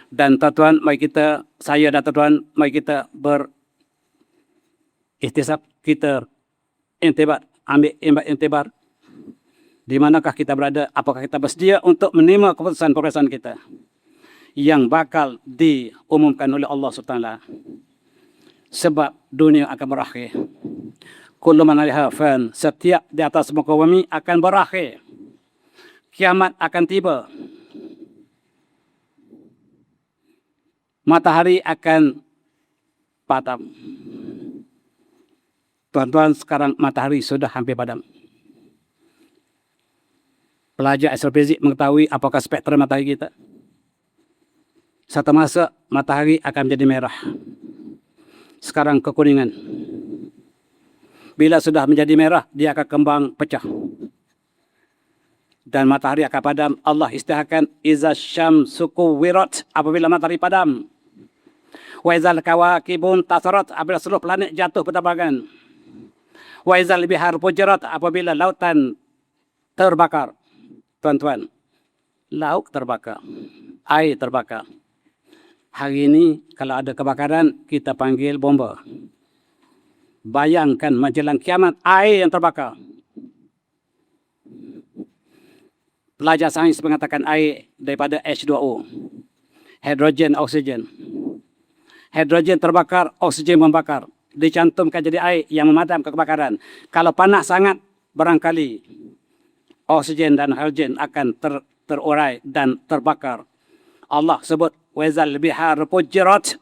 Dan tuan-tuan, mari kita, saya dan tuan-tuan, mari kita berihtisab, kita intibar, ambil intibar. Di manakah kita berada, apakah kita bersedia untuk menerima keputusan peperiksaan kita yang bakal diumumkan oleh Allah SWT. Sebab dunia akan berakhir. Kullu man 'alaiha fan, setiap di atas muka bumi akan berakhir. Kiamat akan tiba. Matahari akan padam. Tuan-tuan, sekarang matahari sudah hampir padam. Pelajar astrofizik mengetahui apakah spektrum matahari kita. Satu masa matahari akan menjadi merah. Sekarang kekuningan. Bila sudah menjadi merah, dia akan kembang pecah. Dan matahari akan padam. Allah istihakan iza syamsu kuwirat, apabila matahari padam. Wa izal kawakibun tasarat, apabila seluruh planet jatuh bertabrakan. Wa izal bihar fujirat, apabila lautan terbakar. Tuan-tuan, laut terbakar, air terbakar. Hari ini kalau ada kebakaran, kita panggil bomba. Bayangkan menjelang kiamat, air yang terbakar. Pelajar sains mengatakan air daripada H2O. Hidrogen, oksigen. Hidrogen terbakar, oksigen membakar. Dicantumkan jadi air yang memadam kebakaran. Kalau panas sangat, barangkali oksigen dan hidrogen akan terurai dan terbakar. Allah sebut wazal bihar fujirat,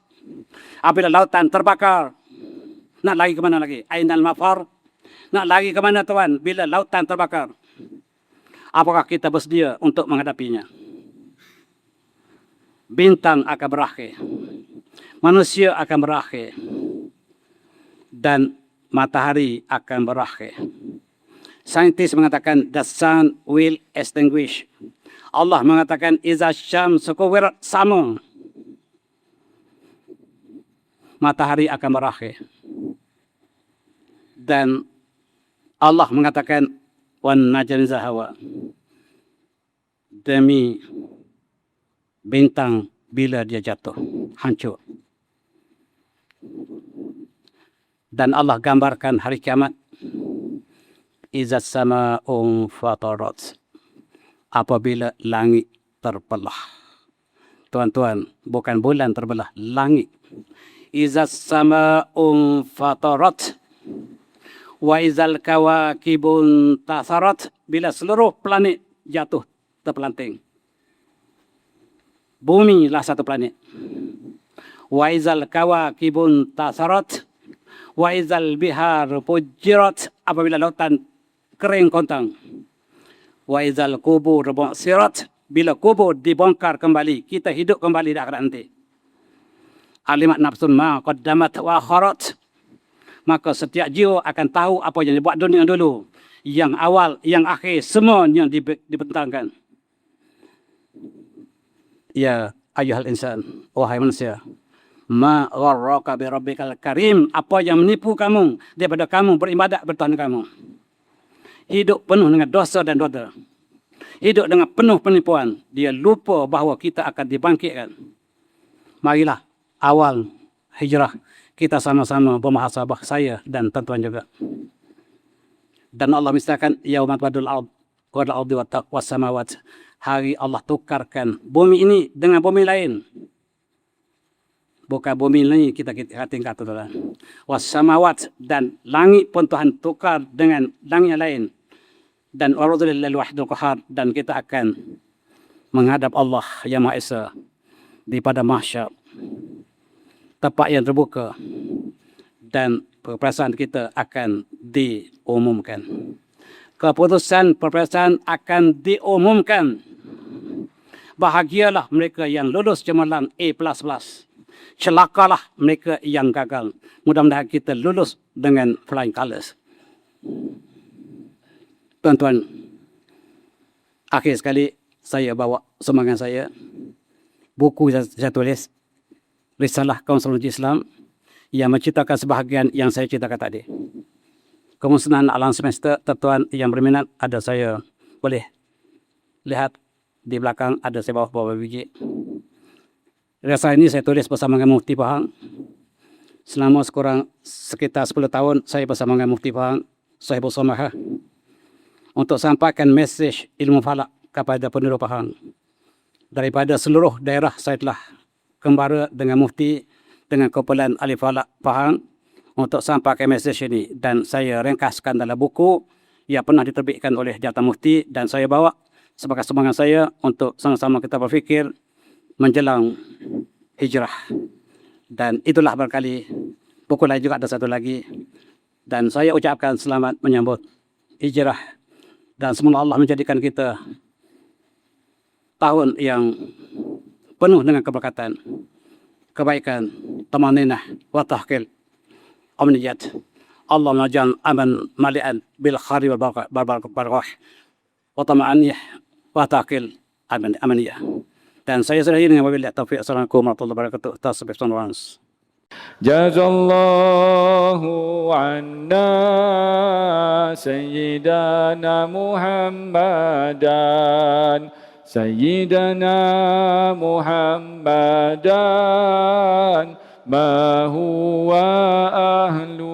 apabila lautan terbakar. Nak lagi ke mana lagi? Ainal mafar. Nak lagi ke mana tuan bila lautan terbakar? Apakah kita bersedia untuk menghadapinya? Bintang akan berakhir. Manusia akan berakhir. Dan matahari akan berakhir. Saintis mengatakan the sun will extinguish. Allah mengatakan iza syamsu kuwirat, sama. Matahari akan berakhir. Dan Allah mengatakan wan najmi zahawa. Demi bintang bila dia jatuh, hancur. Dan Allah gambarkan hari kiamat. Iza sama'un fatarat, apabila langit terbelah. Tuan-tuan, bukan bulan terbelah, langit. Iza sama'un fatarat, wa izal kawakibun tasarat, bila seluruh planet jatuh terpelanting. Bumi lah satu planet. Wa izal kawakibun tasarat, wa izal bihar fujirat, apabila lautan kering kontang. Wa izal kubur bu'sirat, bila kubur dibongkar kembali, kita hidup kembali di akhirat nanti. Alimat nafsun ma qaddamat wa akharat, maka setiap jiwa akan tahu apa yang dibuat dunia dulu, yang awal, yang akhir, semuanya dibentangkan. Ya ayyuhal insan, wahai manusia, Ma gharraka bi rabbikal karim. Apa yang menipu kamu daripada kamu beribadat bertuhan kamu. Hidup penuh dengan dosa dan dosa. Hidup dengan penuh penipuan. Dia lupa bahawa kita akan dibangkitkan. Marilah awal hijrah kita sama-sama bermuhasabah, saya dan tuan-tuan juga. Dan Allah misalkan yaumat wadul ard wal ardi was samawat. Hari Allah tukarkan bumi ini dengan bumi lain. Bukan bumi ini kita tingkat tu dah. Was samawat, dan langit pun Tuhan tukar dengan langit yang lain. Dan waradul wahidul qahar, dan kita akan menghadap Allah yang Maha Esa di pada mahsyar, tempat yang terbuka, dan perperasaan kita akan diumumkan. Keputusan perperasaan akan diumumkan. Bahagialah mereka yang lulus cemerlang A++. Celakalah mereka yang gagal. Mudah-mudahan kita lulus dengan flying colours. Tuan-tuan, akhir sekali saya bawa sumbangan saya. Buku saya tulis, Risalah Konsultasi Islam, yang menceritakan sebahagian yang saya ceritakan tadi. Kemusnahan alam semesta, tuan-tuan yang berminat, ada saya boleh lihat di belakang, ada saya bawa beberapa biji. Risalah ini saya tulis bersama dengan Mufti Pahang. Selama sekitar 10 tahun saya bersama dengan Mufti Pahang, Sahibul Samahah, untuk sampaikan mesej ilmu falak kepada penduduk Pahang. Daripada seluruh daerah saya telah kembara dengan Mufti, dengan kumpulan ahli falak Pahang untuk sampaikan mesej ini. Dan saya ringkaskan dalam buku yang pernah diterbitkan oleh Jabatan Mufti, dan saya bawa sebagai sumbangan saya untuk sama-sama kita berfikir menjelang hijrah. Dan itulah barangkali buku lain juga ada satu lagi. Dan saya ucapkan selamat menyambut hijrah. Dan semoga Allah menjadikan kita tahun yang penuh dengan keberkatan, kebaikan, tamaninah, wa tahqil, amniyat. Allah menjadikan aman mali'an bil khari wal barakah, wa tama'aniyah, wa tahqil, amaniyah. Dan saya sudah ini dengan wabillahi taufiq. Assalamualaikum warahmatullahi wabarakatuh. Tasbih sunwans. Jazallahu anna Sayyidana Muhammadan Muhammadan ma huwa ahlu